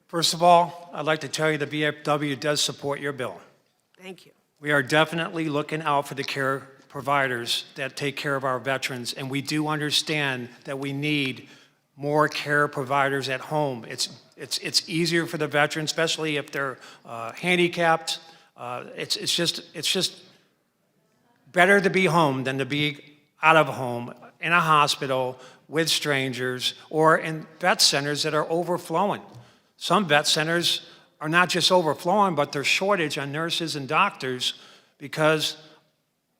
First of all, I'd like to tell you the VFW does support your bill. Thank you. We are definitely looking out for the care providers that take care of our veterans, and we do understand that we need more care providers at home. It's easier for the veterans, especially if they're handicapped. It's just better to be home than to be out of home in a hospital with strangers or in vet centers that are overflowing. Some vet centers are not just overflowing, but there's shortage on nurses and doctors because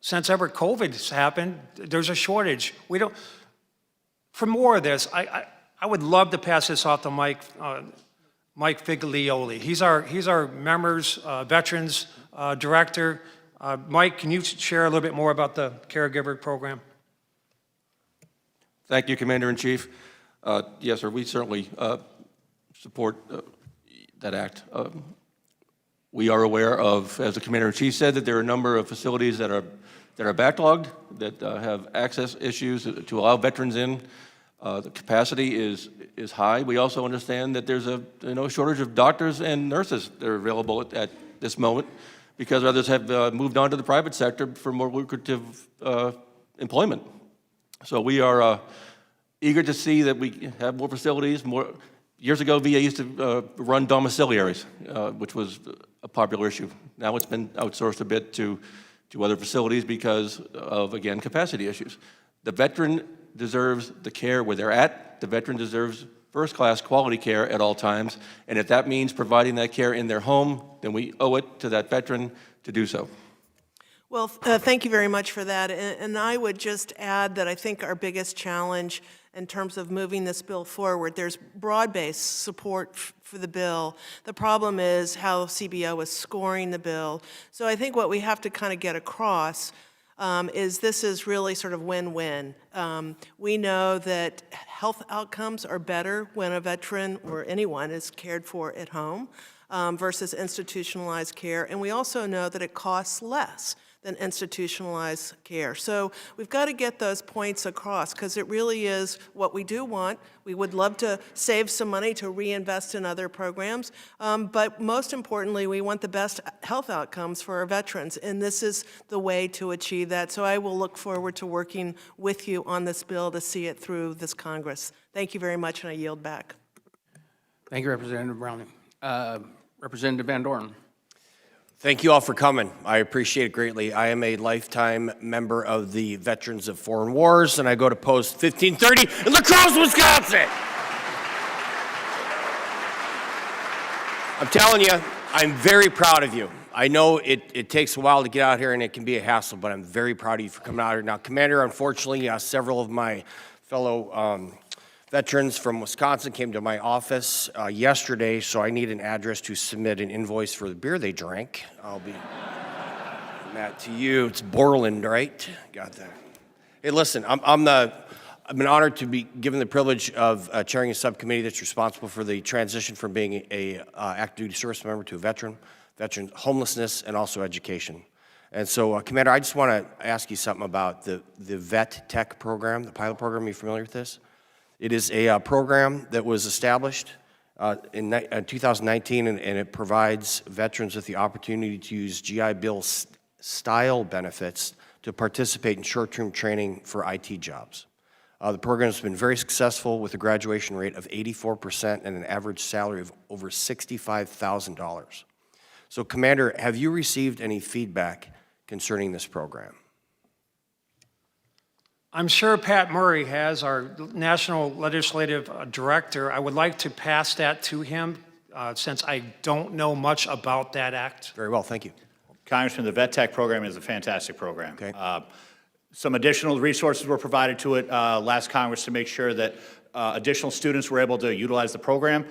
since ever COVID's happened, there's a shortage. For more of this, I would love to pass this off to Mike Figlioli. He's our members, veterans director. Mike, can you share a little bit more about the caregiver program? Thank you, Commander-in-Chief. Yes, sir, we certainly support that act. We are aware of, as the Commander-in-Chief said, that there are a number of facilities that are backlogged, that have access issues to allow veterans in. The capacity is high. We also understand that there's a shortage of doctors and nurses that are available at this moment because others have moved on to the private sector for more lucrative employment. So we are eager to see that we have more facilities. Years ago, VA used to run domiciliaries, which was a popular issue. Now it's been outsourced a bit to other facilities because of, again, capacity issues. The veteran deserves the care where they're at. The veteran deserves first-class quality care at all times. And if that means providing that care in their home, then we owe it to that veteran to do so. Well, thank you very much for that. And I would just add that I think our biggest challenge in terms of moving this bill forward, there's broad-based support for the bill. The problem is how CBO is scoring the bill. So I think what we have to kind of get across is this is really sort of win-win. We know that health outcomes are better when a veteran or anyone is cared for at home versus institutionalized care. And we also know that it costs less than institutionalized care. So we've got to get those points across because it really is what we do want. We would love to save some money to reinvest in other programs, but most importantly, we want the best health outcomes for our veterans, and this is the way to achieve that. So I will look forward to working with you on this bill to see it through this Congress. Thank you very much, and I yield back. Thank you, Representative Browning. Representative Van Dorn. Thank you all for coming. I appreciate it greatly. I am a lifetime member of the Veterans of Foreign Wars, and I go to Post 1530 in La Crosse, Wisconsin. I'm telling you, I'm very proud of you. I know it takes a while to get out here, and it can be a hassle, but I'm very proud of you for coming out here. Now, Commander, unfortunately, several of my fellow veterans from Wisconsin came to my office yesterday, so I need an address to submit an invoice for the beer they drank. I'll be that to you. It's Borland, right? Got that. Hey, listen, I've been honored to be given the privilege of chairing a subcommittee that's responsible for the transition from being a active duty service member to a veteran homelessness, and also education. And so, Commander, I just want to ask you something about the Vet Tech program, the pilot program. Are you familiar with this? It is a program that was established in 2019, and it provides veterans with the opportunity to use GI Bill style benefits to participate in short-term training for IT jobs. The program has been very successful with a graduation rate of 84% and an average salary of over $65,000. So, Commander, have you received any feedback concerning this program? I'm sure Pat Murray has, our National Legislative Director. I would like to pass that to him since I don't know much about that act. Very well, thank you. Congressman, the Vet Tech program is a fantastic program. Okay. Some additional resources were provided to it last Congress to make sure that additional students were able to utilize the program.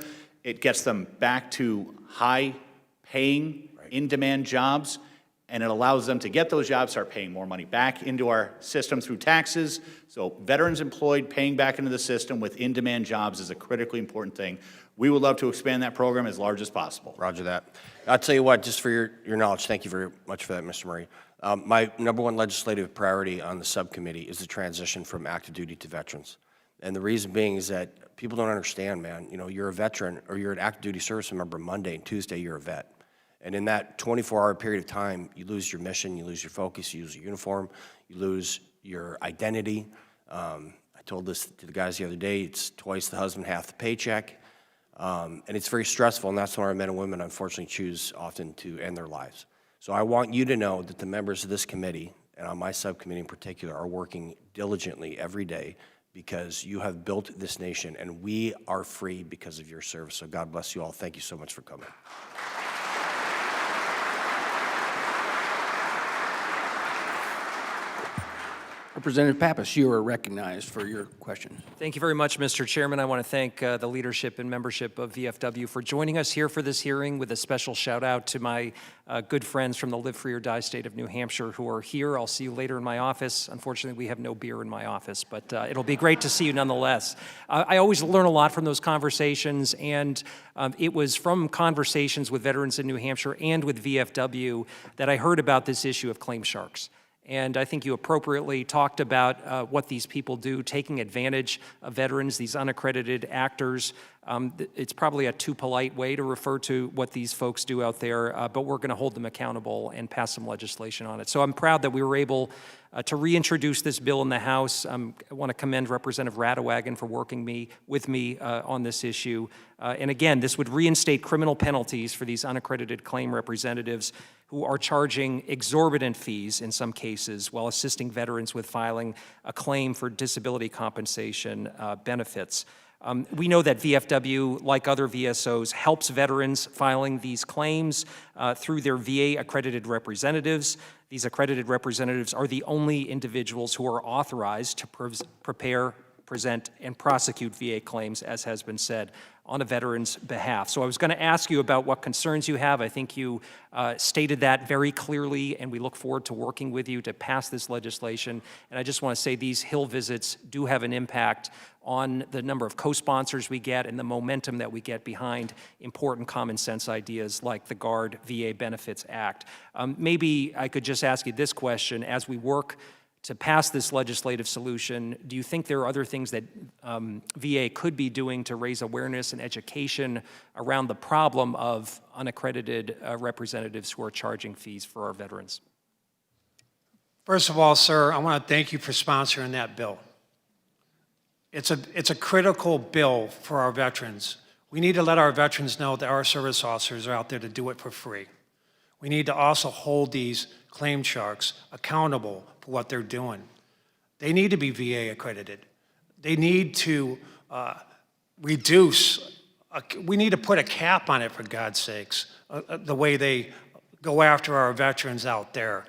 It gets them back to high-paying, in-demand jobs, and it allows them to get those jobs, start paying more money back into our system through taxes. So veterans employed paying back into the system with in-demand jobs is a critically important thing. We would love to expand that program as large as possible. Roger that. I'll tell you what, just for your knowledge, thank you very much for that, Mr. Murray. My number one legislative priority on the subcommittee is the transition from active duty to veterans. And the reason being is that people don't understand, man. You know, you're a veteran or you're an active duty service member Monday and Tuesday, you're a vet. And in that 24-hour period of time, you lose your mission, you lose your focus, you lose your uniform, you lose your identity. I told this to the guys the other day, it's twice the husband, half the paycheck. And it's very stressful, and that's when our men and women unfortunately choose often to end their lives. So I want you to know that the members of this committee, and on my subcommittee in particular, are working diligently every day because you have built this nation, and we are free because of your service. So God bless you all. Thank you so much for coming. Representative Pappas, you are recognized for your question. Thank you very much, Mr. Chairman. I want to thank the leadership and membership of VFW for joining us here for this hearing, with a special shout out to my good friends from the Live Free or Die state of New Hampshire who are here. I'll see you later in my office. Unfortunately, we have no beer in my office, but it'll be great to see you nonetheless. I always learn a lot from those conversations, and it was from conversations with veterans in New Hampshire and with VFW that I heard about this issue of claim sharks. And I think you appropriately talked about what these people do, taking advantage of veterans, these unaccredited actors. It's probably a too polite way to refer to what these folks do out there, but we're going to hold them accountable and pass some legislation on it. So I'm proud that we were able to reintroduce this bill in the House. I want to commend Representative Radewagen for working with me on this issue. And again, this would reinstate criminal penalties for these unaccredited claim representatives who are charging exorbitant fees in some cases while assisting veterans with filing a claim for disability compensation benefits. We know that VFW, like other VSOs, helps veterans filing these claims through their VA-accredited representatives. These accredited representatives are the only individuals who are authorized to prepare, present, and prosecute VA claims, as has been said, on a veteran's behalf. So I was going to ask you about what concerns you have. I think you stated that very clearly, and we look forward to working with you to pass this legislation. And I just want to say these Hill visits do have an impact on the number of co-sponsors we get and the momentum that we get behind important common sense ideas like the GUARD VA Benefits Act. Maybe I could just ask you this question. As we work to pass this legislative solution, do you think there are other things that VA could be doing to raise awareness and education around the problem of unaccredited representatives who are charging fees for our veterans? First of all, sir, I want to thank you for sponsoring that bill. It's a critical bill for our veterans. We need to let our veterans know that our service officers are out there to do it for free. We need to also hold these claim sharks accountable for what they're doing. They need to be VA accredited. They need to reduce, we need to put a cap on it, for God's sakes, the way they go after our veterans out there.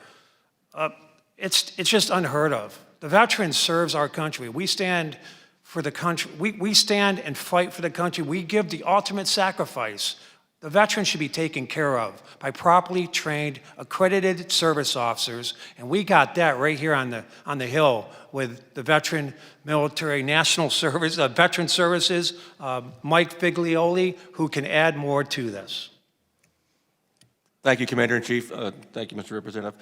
It's just unheard of. The veteran serves our country. We stand for the country. We stand and fight for the country. We give the ultimate sacrifice. The veteran should be taken care of by properly trained, accredited service officers, and we got that right here on the Hill with the Veteran Military National Service, Veteran Services, Mike Figlioli, who can add more to this. Thank you, Commander-in-Chief. Thank you, Mr. Representative.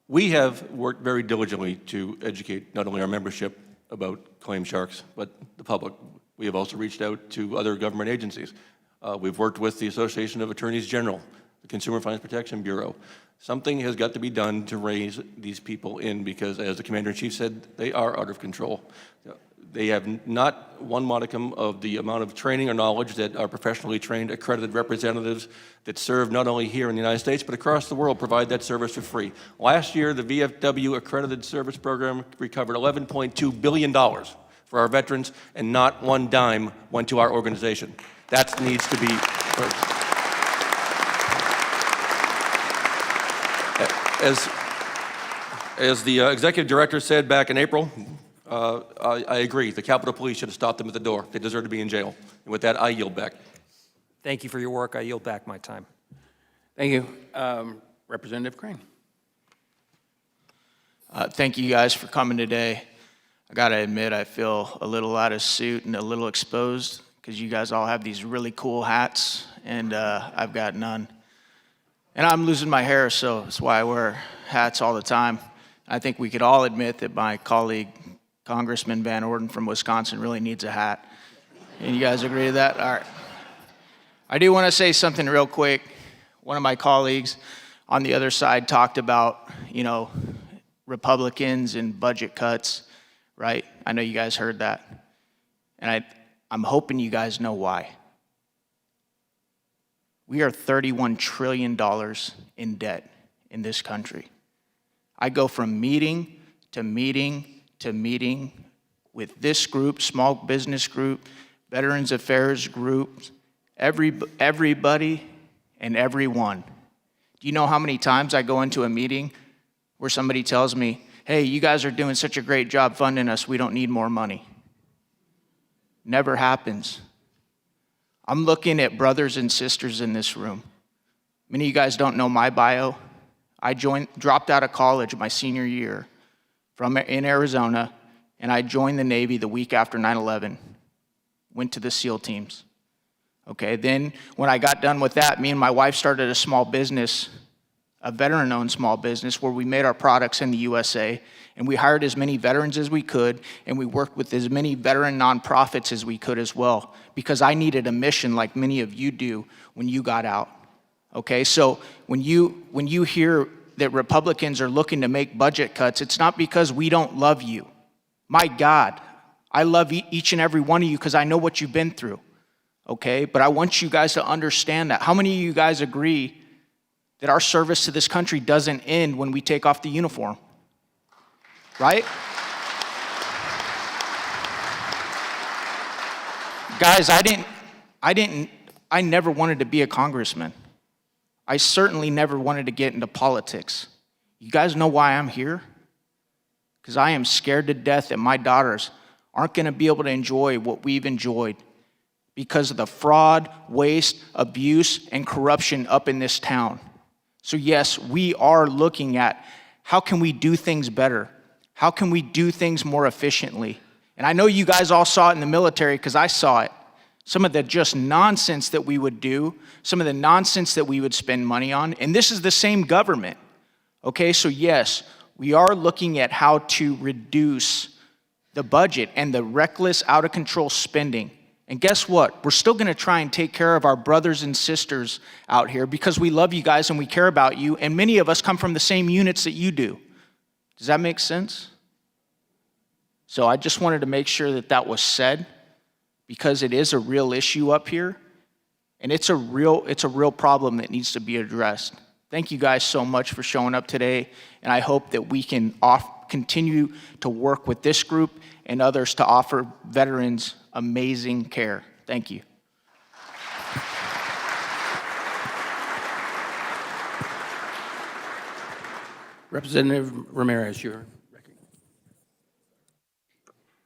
We have worked very diligently to educate not only our membership about claim sharks, but the public. We have also reached out to other government agencies. We've worked with the Association of Attorneys General, the Consumer Finance Protection Bureau. Something has got to be done to raise these people in because, as the Commander-in-Chief said, they are out of control. They have not one modicum of the amount of training or knowledge that our professionally trained accredited representatives that serve not only here in the United States but across the world provide that service for free. Last year, the VFW Accredited Service Program recovered $11.2 billion for our veterans, and not one dime went to our organization. That needs to be heard. As the executive director said back in April, I agree. The Capitol Police should have stopped them at the door. They deserve to be in jail. And with that, I yield back. Thank you for your work. I yield back my time. Thank you. Representative Crane. Thank you guys for coming today. I gotta admit, I feel a little out of suit and a little exposed because you guys all have these really cool hats and I've got none. And I'm losing my hair, so that's why I wear hats all the time. I think we could all admit that my colleague, Congressman Van Orden from Wisconsin, really needs a hat. And you guys agree to that? All right. I do want to say something real quick. One of my colleagues on the other side talked about, Republicans and budget cuts, right? I know you guys heard that. And I'm hoping you guys know why. We are $31 trillion in debt in this country. I go from meeting to meeting to meeting with this group, small business group, Veterans Affairs groups, everybody and everyone. Do you know how many times I go into a meeting where somebody tells me, hey, you guys are doing such a great job funding us, we don't need more money. Never happens. I'm looking at brothers and sisters in this room. Many of you guys don't know my bio. I dropped out of college my senior year in Arizona, and I joined the Navy the week after 9/11. Went to the SEAL teams. Okay, then when I got done with that, me and my wife started a small business, a veteran-owned small business, where we made our products in the USA, and we hired as many veterans as we could, and we worked with as many veteran nonprofits as we could as well, because I needed a mission like many of you do when you got out. Okay, so when you hear that Republicans are looking to make budget cuts, it's not because we don't love you. My God, I love each and every one of you because I know what you've been through. Okay, but I want you guys to understand that. How many of you guys agree that our service to this country doesn't end when we take off the uniform? Right? Guys, I never wanted to be a congressman. I certainly never wanted to get into politics. You guys know why I'm here? Because I am scared to death that my daughters aren't going to be able to enjoy what we've enjoyed because of the fraud, waste, abuse, and corruption up in this town. So yes, we are looking at how can we do things better? How can we do things more efficiently? And I know you guys all saw it in the military because I saw it. Some of the just nonsense that we would do, some of the nonsense that we would spend money on, and this is the same government. Okay, so yes, we are looking at how to reduce the budget and the reckless, out-of-control spending. And guess what? We're still going to try and take care of our brothers and sisters out here because we love you guys and we care about you, and many of us come from the same units that you do. Does that make sense? So I just wanted to make sure that that was said because it is a real issue up here, and it's a real problem that needs to be addressed. Thank you guys so much for showing up today, and I hope that we can continue to work with this group and others to offer veterans amazing care. Thank you. Representative Ramirez, you're recognized.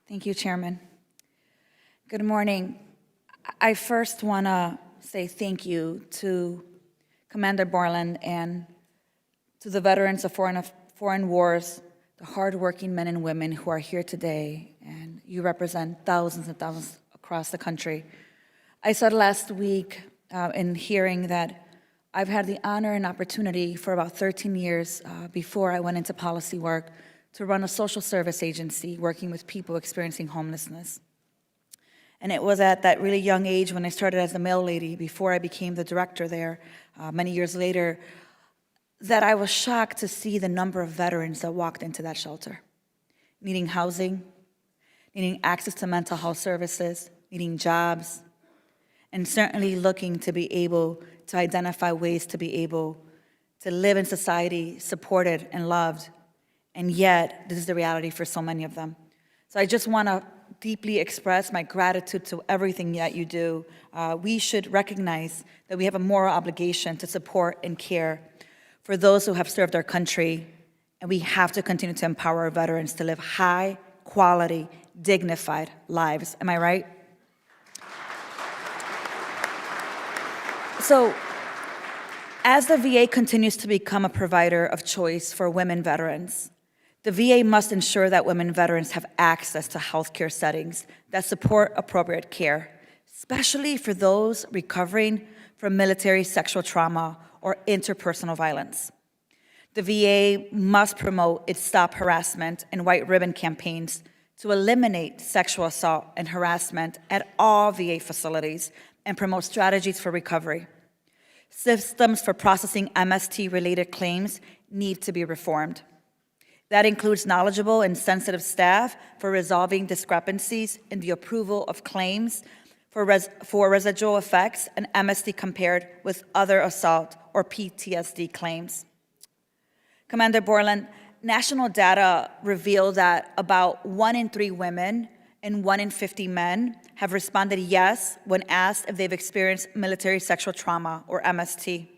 Thank you, Chairman. Good morning. I first want to say thank you to Commander Borland and to the veterans of foreign wars, the hardworking men and women who are here today, and you represent thousands and thousands across the country. I said last week in hearing that I've had the honor and opportunity for about 13 years before I went into policy work to run a social service agency working with people experiencing homelessness. And it was at that really young age when I started as a mail lady before I became the director there many years later that I was shocked to see the number of veterans that walked into that shelter, needing housing, needing access to mental health services, needing jobs, and certainly looking to be able to identify ways to be able to live in society supported and loved. And yet, this is the reality for so many of them. So I just want to deeply express my gratitude to everything that you do. We should recognize that we have a moral obligation to support and care for those who have served our country, and we have to continue to empower our veterans to live high quality, dignified lives. Am I right? So, as the VA continues to become a provider of choice for women veterans, the VA must ensure that women veterans have access to healthcare settings that support appropriate care, especially for those recovering from military sexual trauma or interpersonal violence. The VA must promote its Stop Harassment and White Ribbon campaigns to eliminate sexual assault and harassment at all VA facilities and promote strategies for recovery. Systems for processing MST-related claims need to be reformed. That includes knowledgeable and sensitive staff for resolving discrepancies in the approval of claims for residual effects and MST compared with other assault or PTSD claims. Commander Borland, national data reveal that about 1 in 3 women and 1 in 50 men have responded yes when asked if they've experienced military sexual trauma or MST.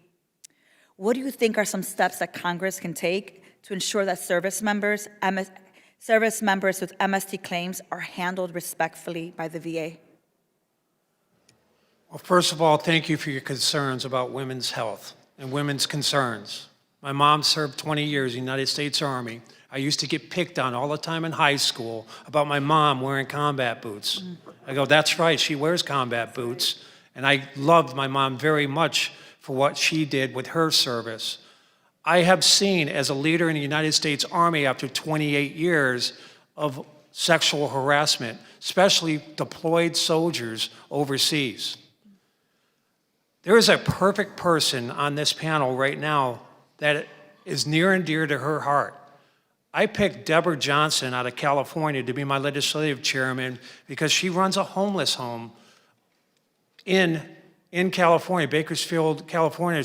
What do you think are some steps that Congress can take to ensure that service members with MST claims are handled respectfully by the VA? Well, first of all, thank you for your concerns about women's health and women's concerns. My mom served 20 years in the United States Army. I used to get picked on all the time in high school about my mom wearing combat boots. I go, that's right, she wears combat boots. And I loved my mom very much for what she did with her service. I have seen, as a leader in the United States Army after 28 years of sexual harassment, especially deployed soldiers overseas. There is a perfect person on this panel right now that is near and dear to her heart. I picked Deborah Johnson out of California to be my legislative chairman because she runs a homeless home in California, Bakersfield, California.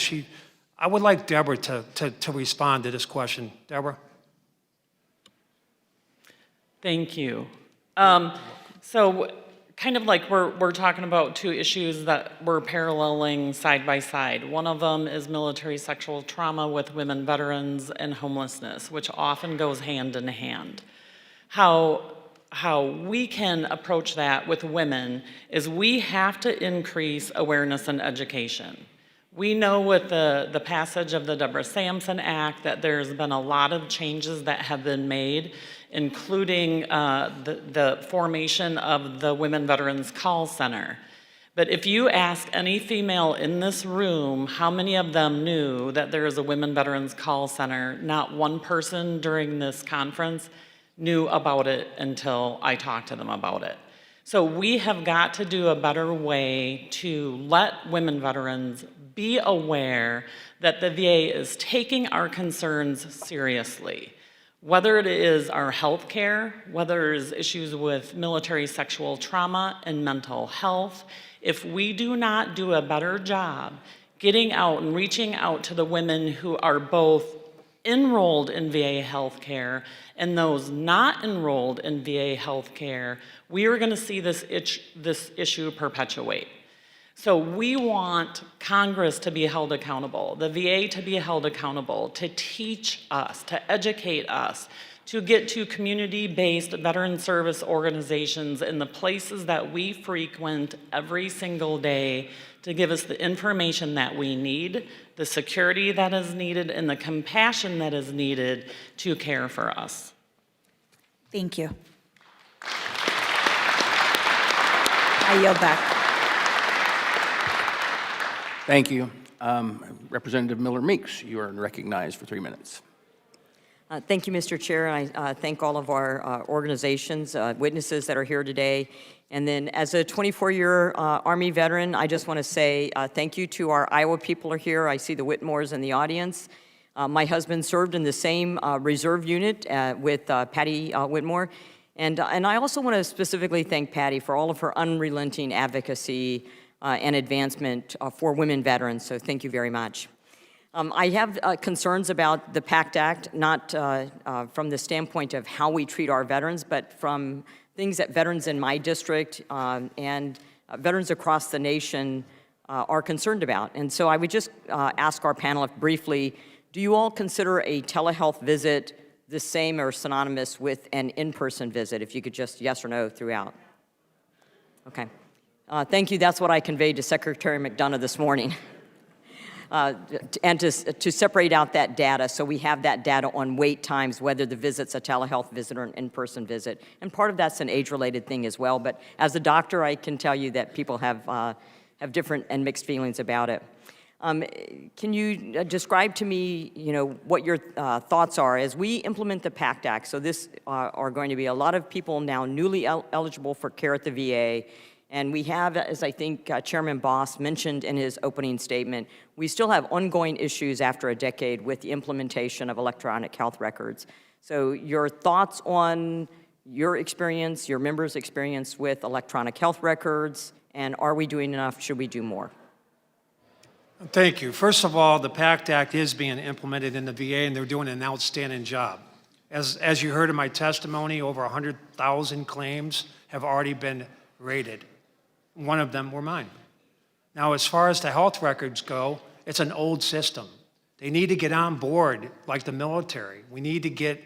I would like Deborah to respond to this question. Deborah? Thank you. So kind of like we're talking about two issues that we're paralleling side by side. One of them is military sexual trauma with women veterans and homelessness, which often goes hand in hand. How we can approach that with women is we have to increase awareness and education. We know with the passage of the Deborah Sampson Act that there's been a lot of changes that have been made, including the formation of the Women Veterans Call Center. But if you ask any female in this room how many of them knew that there is a Women Veterans Call Center, not one person during this conference knew about it until I talked to them about it. So we have got to do a better way to let women veterans be aware that the VA is taking our concerns seriously. Whether it is our health care, whether it is issues with military sexual trauma and mental health, if we do not do a better job getting out and reaching out to the women who are both enrolled in VA health care and those not enrolled in VA health care, we are going to see this issue perpetuate. So we want Congress to be held accountable, the VA to be held accountable, to teach us, to educate us, to get to community-based veteran service organizations in the places that we frequent every single day to give us the information that we need, the security that is needed, and the compassion that is needed to care for us. Thank you. I yield back. Thank you. Representative Miller Meeks, you are recognized for 3 minutes. Thank you, Mr. Chair. I thank all of our organizations, witnesses that are here today. And then as a 24-year Army veteran, I just want to say thank you to our Iowa people are here. I see the Whitmores in the audience. My husband served in the same reserve unit with Patty Whitmore. And I also want to specifically thank Patty for all of her unrelenting advocacy and advancement for women veterans. So thank you very much. I have concerns about the PACT Act, not from the standpoint of how we treat our veterans, but from things that veterans in my district and veterans across the nation are concerned about. And so I would just ask our panel briefly, do you all consider a telehealth visit the same or synonymous with an in-person visit? If you could just yes or no throughout. Okay. Thank you. That's what I conveyed to Secretary McDonough this morning. And to separate out that data so we have that data on wait times, whether the visit's a telehealth visit or an in-person visit. And part of that's an age-related thing as well, but as a doctor, I can tell you that people have different and mixed feelings about it. Can you describe to me, what your thoughts are as we implement the PACT Act? So this are going to be a lot of people now newly eligible for care at the VA. And we have, as I think Chairman Boss mentioned in his opening statement, we still have ongoing issues after a decade with the implementation of electronic health records. So your thoughts on your experience, your members' experience with electronic health records, and are we doing enough? Should we do more? Thank you. First of all, the PACT Act is being implemented in the VA, and they're doing an outstanding job. As you heard in my testimony, over 100,000 claims have already been rated. One of them were mine. Now, as far as the health records go, it's an old system. They need to get on board like the military. We need to get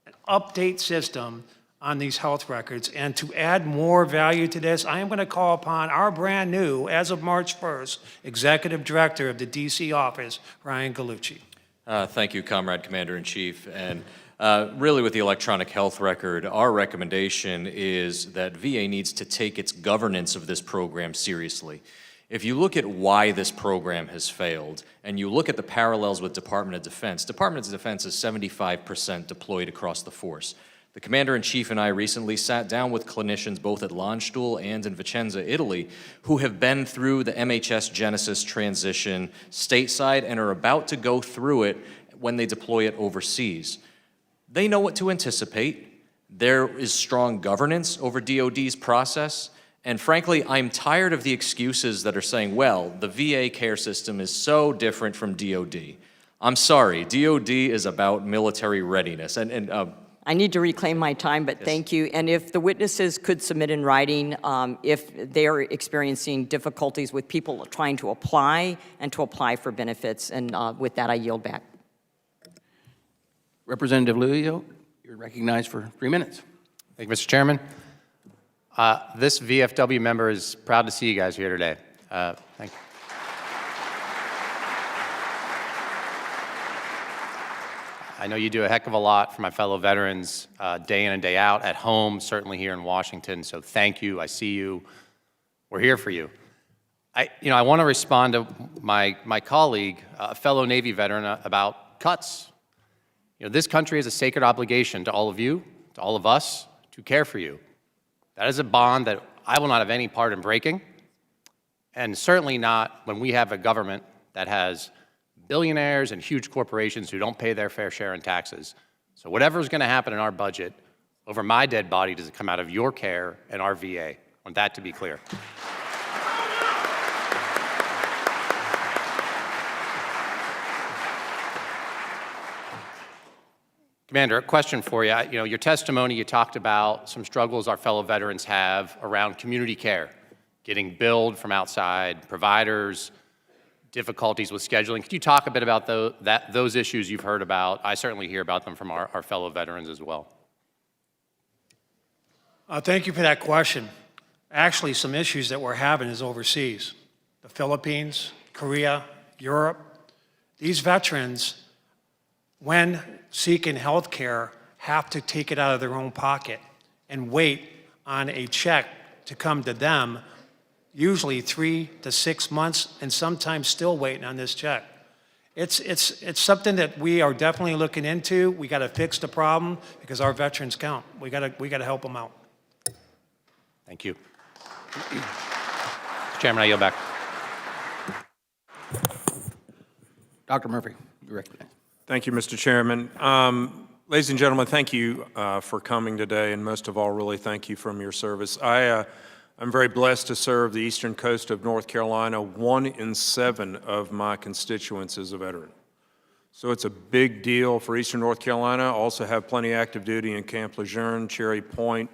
an update system on these health records. And to add more value to this, I am going to call upon our brand new, as of March 1st, Executive Director of the DC office, Ryan Gallucci. Thank you, Comrade Commander-in-Chief. And really with the electronic health record, our recommendation is that VA needs to take its governance of this program seriously. If you look at why this program has failed, and you look at the parallels with Department of Defense is 75% deployed across the force. The Commander-in-Chief and I recently sat down with clinicians both at Landstuhl and in Vicenza, Italy, who have been through the MHS Genesis transition stateside and are about to go through it when they deploy it overseas. They know what to anticipate. There is strong governance over DoD's process. And frankly, I'm tired of the excuses that are saying, well, the VA care system is so different from DoD. I'm sorry, DoD is about military readiness. I need to reclaim my time, but thank you. And if the witnesses could submit in writing if they are experiencing difficulties with people trying to apply for benefits. And with that, I yield back. Representative Luio, you're recognized for 3 minutes. Thank you, Mr. Chairman. This VFW member is proud to see you guys here today. Thank you. I know you do a heck of a lot for my fellow veterans day in and day out, at home, certainly here in Washington, so thank you. I see you. We're here for you. I want to respond to my colleague, a fellow Navy veteran, about cuts. This country has a sacred obligation to all of you, to all of us, to care for you. That is a bond that I will not have any part in breaking, and certainly not when we have a government that has billionaires and huge corporations who don't pay their fair share in taxes. So whatever's going to happen in our budget over my dead body does come out of your care and our VA. I want that to be clear. Commander, a question for you. Your testimony, you talked about some struggles our fellow veterans have around community care, getting billed from outside providers, difficulties with scheduling. Could you talk a bit about those issues you've heard about? I certainly hear about them from our fellow veterans as well. Thank you for that question. Actually, some issues that we're having is overseas. The Philippines, Korea, Europe. These veterans, when seeking health care, have to take it out of their own pocket and wait on a check to come to them, usually 3 to 6 months, and sometimes still waiting on this check. It's something that we are definitely looking into. We got to fix the problem because our veterans count. We got to help them out. Thank you. Mr. Chairman, I yield back. Dr. Murphy, you're recognized. Thank you, Mr. Chairman. Ladies and gentlemen, thank you for coming today, and most of all, really thank you for your service. I'm very blessed to serve the eastern coast of North Carolina. 1 in 7 of my constituents is a veteran. So it's a big deal for eastern North Carolina. I also have plenty of active duty in Camp Lejeune, Cherry Point,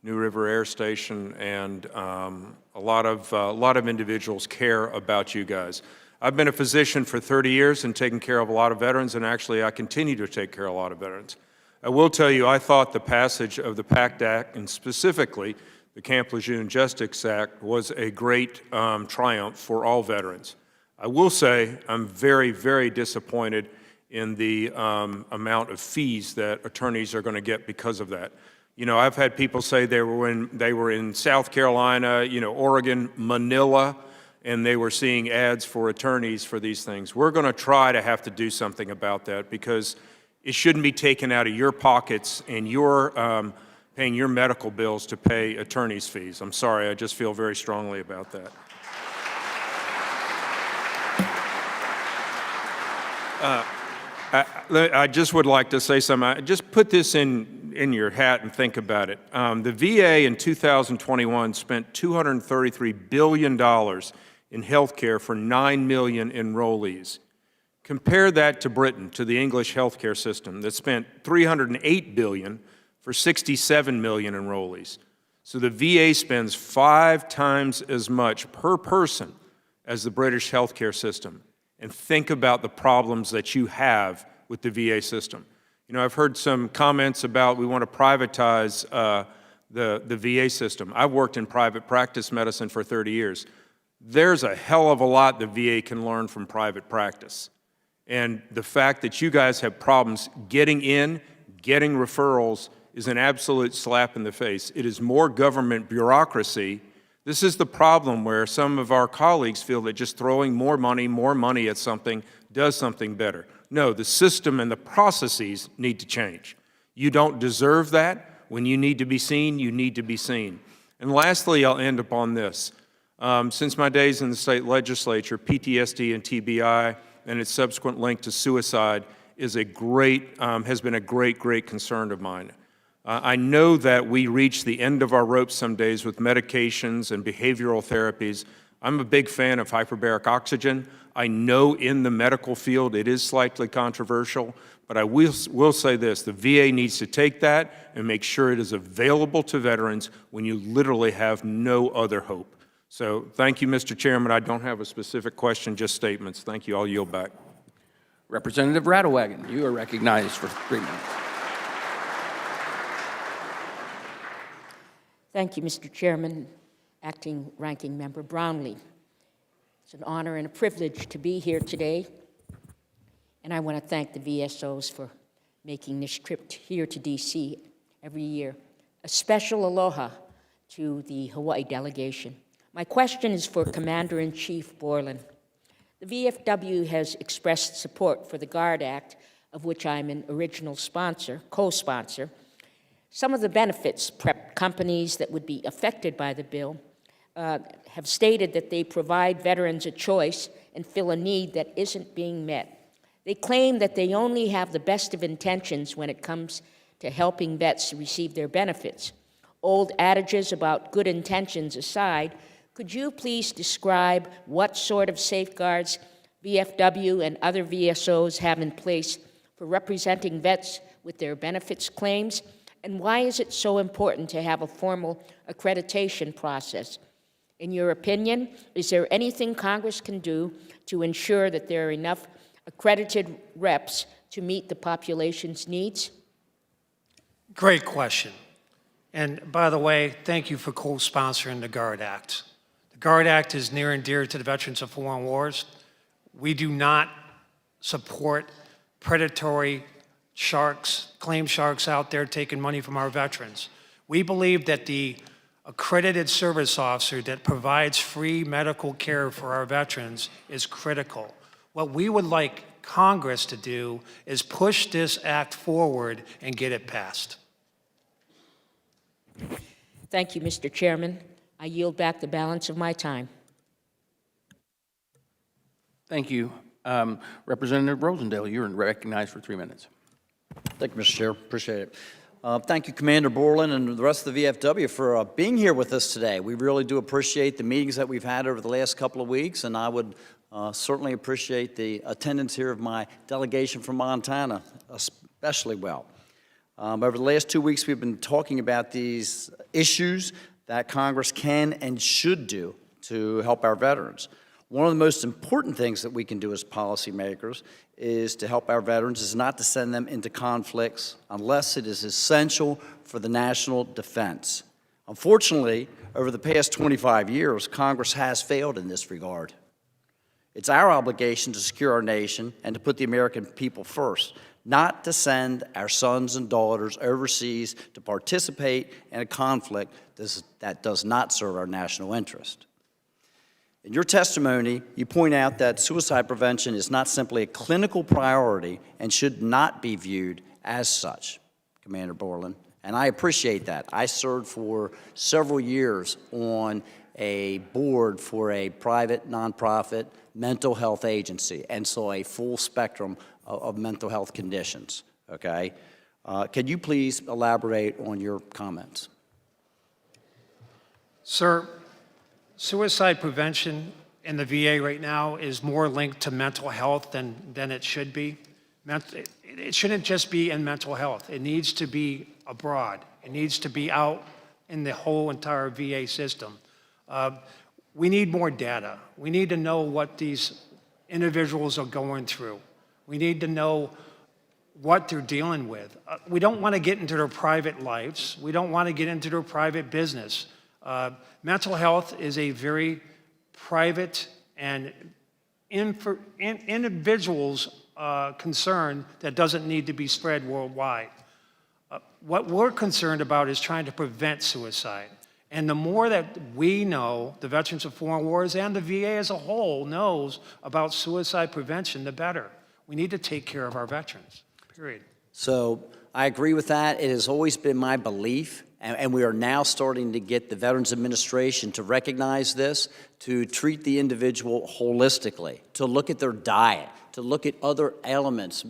New River Air Station, and a lot of individuals care about you guys. I've been a physician for 30 years and taken care of a lot of veterans, and actually I continue to take care of a lot of veterans. I will tell you, I thought the passage of the PACT Act, and specifically the Camp Lejeune Justice Act, was a great triumph for all veterans. I will say I'm very, very disappointed in the amount of fees that attorneys are going to get because of that. I've had people say they were in South Carolina, Oregon, Manila, and they were seeing ads for attorneys for these things. We're going to try to have to do something about that because it shouldn't be taken out of your pockets and you're paying your medical bills to pay attorneys' fees. I'm sorry, I just feel very strongly about that. I just would like to say something. Just put this in your hat and think about it. The VA in 2021 spent $233 billion in health care for 9 million enrollees. Compare that to Britain, to the English healthcare system that spent $308 billion for 67 million enrollees. So the VA spends 5 times as much per person as the British healthcare system. and think about the problems that you have with the VA system. You know, I've heard some comments about we want to privatize the VA system. I've worked in private practice medicine for 30 years. There's a hell of a lot the VA can learn from private practice. And the fact that you guys have problems getting in, getting referrals, is an absolute slap in the face. It is more government bureaucracy. This is the problem where some of our colleagues feel that just throwing more money at something does something better. No, the system and the processes need to change. You don't deserve that. When you need to be seen, you need to be seen. And lastly, I'll end upon this. Since my days in the state legislature, PTSD and TBI and its subsequent link to suicide is has been a great concern of mine. I know that we reach the end of our rope some days with medications and behavioral therapies. I'm a big fan of hyperbaric oxygen. I know in the medical field it is slightly controversial, but I will say this, the VA needs to take that and make sure it is available to veterans when you literally have no other hope. So thank you, Mr. Chairman. I don't have a specific question, just statements. Thank you. I'll yield back. Representative Rattlewagon, you are recognized for 3 minutes. Thank you, Mr. Chairman, Acting Ranking Member Brownlee. It's an honor and a privilege to be here today, and I want to thank the VSOs for making this trip here to D.C. every year. A special aloha to the Hawaii delegation. My question is for Commander-in-Chief Borland. The VFW has expressed support for the GUARD Act, of which I'm an original sponsor, co-sponsor. Some of the benefits prep companies that would be affected by the bill have stated that they provide veterans a choice and fill a need that isn't being met. They claim that they only have the best of intentions when it comes to helping vets receive their benefits. Old adages about good intentions aside, could you please describe what sort of safeguards VFW and other VSOs have in place for representing vets with their benefits claims? And why is it so important to have a formal accreditation process? In your opinion, is there anything Congress can do to ensure that there are enough accredited reps to meet the population's needs? Great question. And by the way, thank you for co-sponsoring the GUARD Act. The GUARD Act is near and dear to the veterans of foreign wars. We do not support predatory sharks, claim sharks out there taking money from our veterans. We believe that the accredited service officer that provides free medical care for our veterans is critical. What we would like Congress to do is push this act forward and get it passed. Thank you, Mr. Chairman. I yield back the balance of my time. Thank you. Representative Rosendale, you're recognized for 3 minutes. Thank you, Mr. Chair. Appreciate it. Thank you, Commander Borland and the rest of the VFW for being here with us today. We really do appreciate the meetings that we've had over the last couple of weeks, and I would certainly appreciate the attendance here of my delegation from Montana, especially well. Over the last 2 weeks, we've been talking about these issues that Congress can and should do to help our veterans. One of the most important things that we can do as policymakers is to help our veterans is not to send them into conflicts unless it is essential for the national defense. Unfortunately, over the past 25 years, Congress has failed in this regard. It's our obligation to secure our nation and to put the American people first, not to send our sons and daughters overseas to participate in a conflict that does not serve our national interest. In your testimony, you point out that suicide prevention is not simply a clinical priority and should not be viewed as such, Commander Borland, and I appreciate that. I served for several years on a board for a private nonprofit mental health agency and saw a full spectrum of mental health conditions, okay? Can you please elaborate on your comments? Sir, suicide prevention in the VA right now is more linked to mental health than it should be. It shouldn't just be in mental health. It needs to be abroad. It needs to be out in the whole entire VA system. We need more data. We need to know what these individuals are going through. We need to know what they're dealing with. We don't want to get into their private lives. We don't want to get into their private business. Mental health is a very private and individual's concern that doesn't need to be spread worldwide. What we're concerned about is trying to prevent suicide. And the more that we know, the Veterans of Foreign Wars and the VA as a whole knows about suicide prevention, the better. We need to take care of our veterans, period. So I agree with that. It has always been my belief, and we are now starting to get the Veterans Administration to recognize this, to treat the individual holistically, to look at their diet, to look at other elements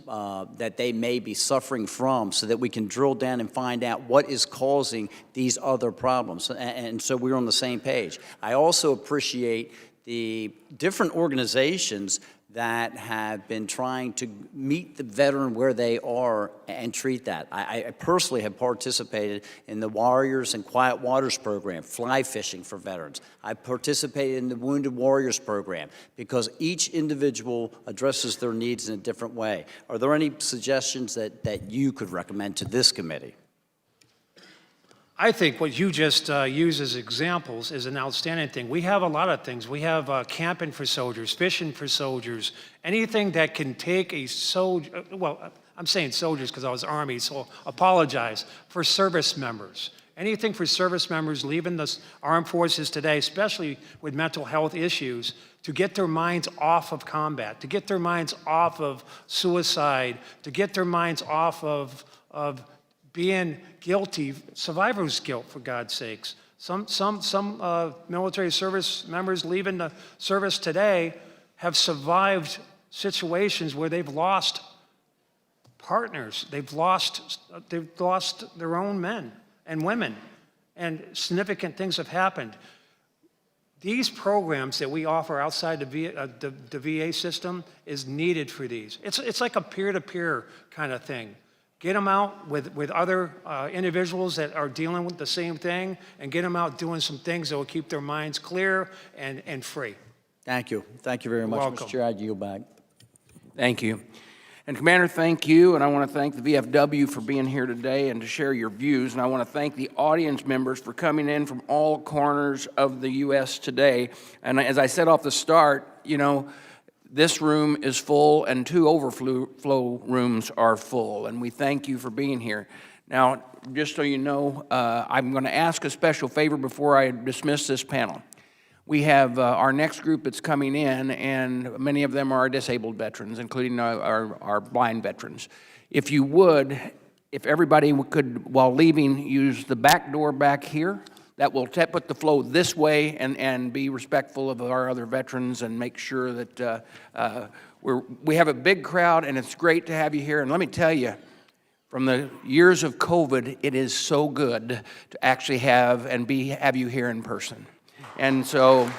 that they may be suffering from so that we can drill down and find out what is causing these other problems. And so we're on the same page. I also appreciate the different organizations that have been trying to meet the veteran where they are and treat that. I personally have participated in the Warriors and Quiet Waters program, fly fishing for veterans. I participated in the Wounded Warriors program because each individual addresses their needs in a different way. Are there any suggestions that you could recommend to this committee? I think what you just used as examples is an outstanding thing. We have a lot of things. We have camping for soldiers, fishing for soldiers, anything that can take a soldier, well, I'm saying soldiers because I was Army, so apologize, for service members. Anything for service members leaving the armed forces today, especially with mental health issues, to get their minds off of combat, to get their minds off of suicide, to get their minds off of being guilty, survivor's guilt, for God's sakes. Some military service members leaving the service today have survived situations where they've lost partners, they've lost their own men and women, and significant things have happened. These programs that we offer outside the VA system is needed for these. It's like a peer-to-peer kind of thing. Get them out with other individuals that are dealing with the same thing, and get them out doing some things that will keep their minds clear and free. Thank you. Thank you very much, Welcome. Mr. Chair. I yield back. Thank you. And Commander, thank you, and I want to thank the VFW for being here today and to share your views, and I want to thank the audience members for coming in from all corners of the U.S. today. And as I said off the start, you know, this room is full and 2 overflow rooms are full, and we thank you for being here. Now, just so you know, I'm going to ask a special favor before I dismiss this panel. We have our next group that's coming in, and many of them are disabled veterans, including our blind veterans. If you would, if everybody could, while leaving, use the back door back here, that will put the flow this way and be respectful of our other veterans and make sure that we have a big crowd, and it's great to have you here. And let me tell you, from the years of COVID, it is so good to actually have you here in person. And so,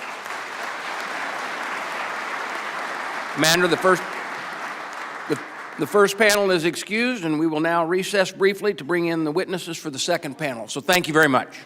Commander, the first panel is excused, and we will now recess briefly to bring in the witnesses for the second panel. So thank you very much.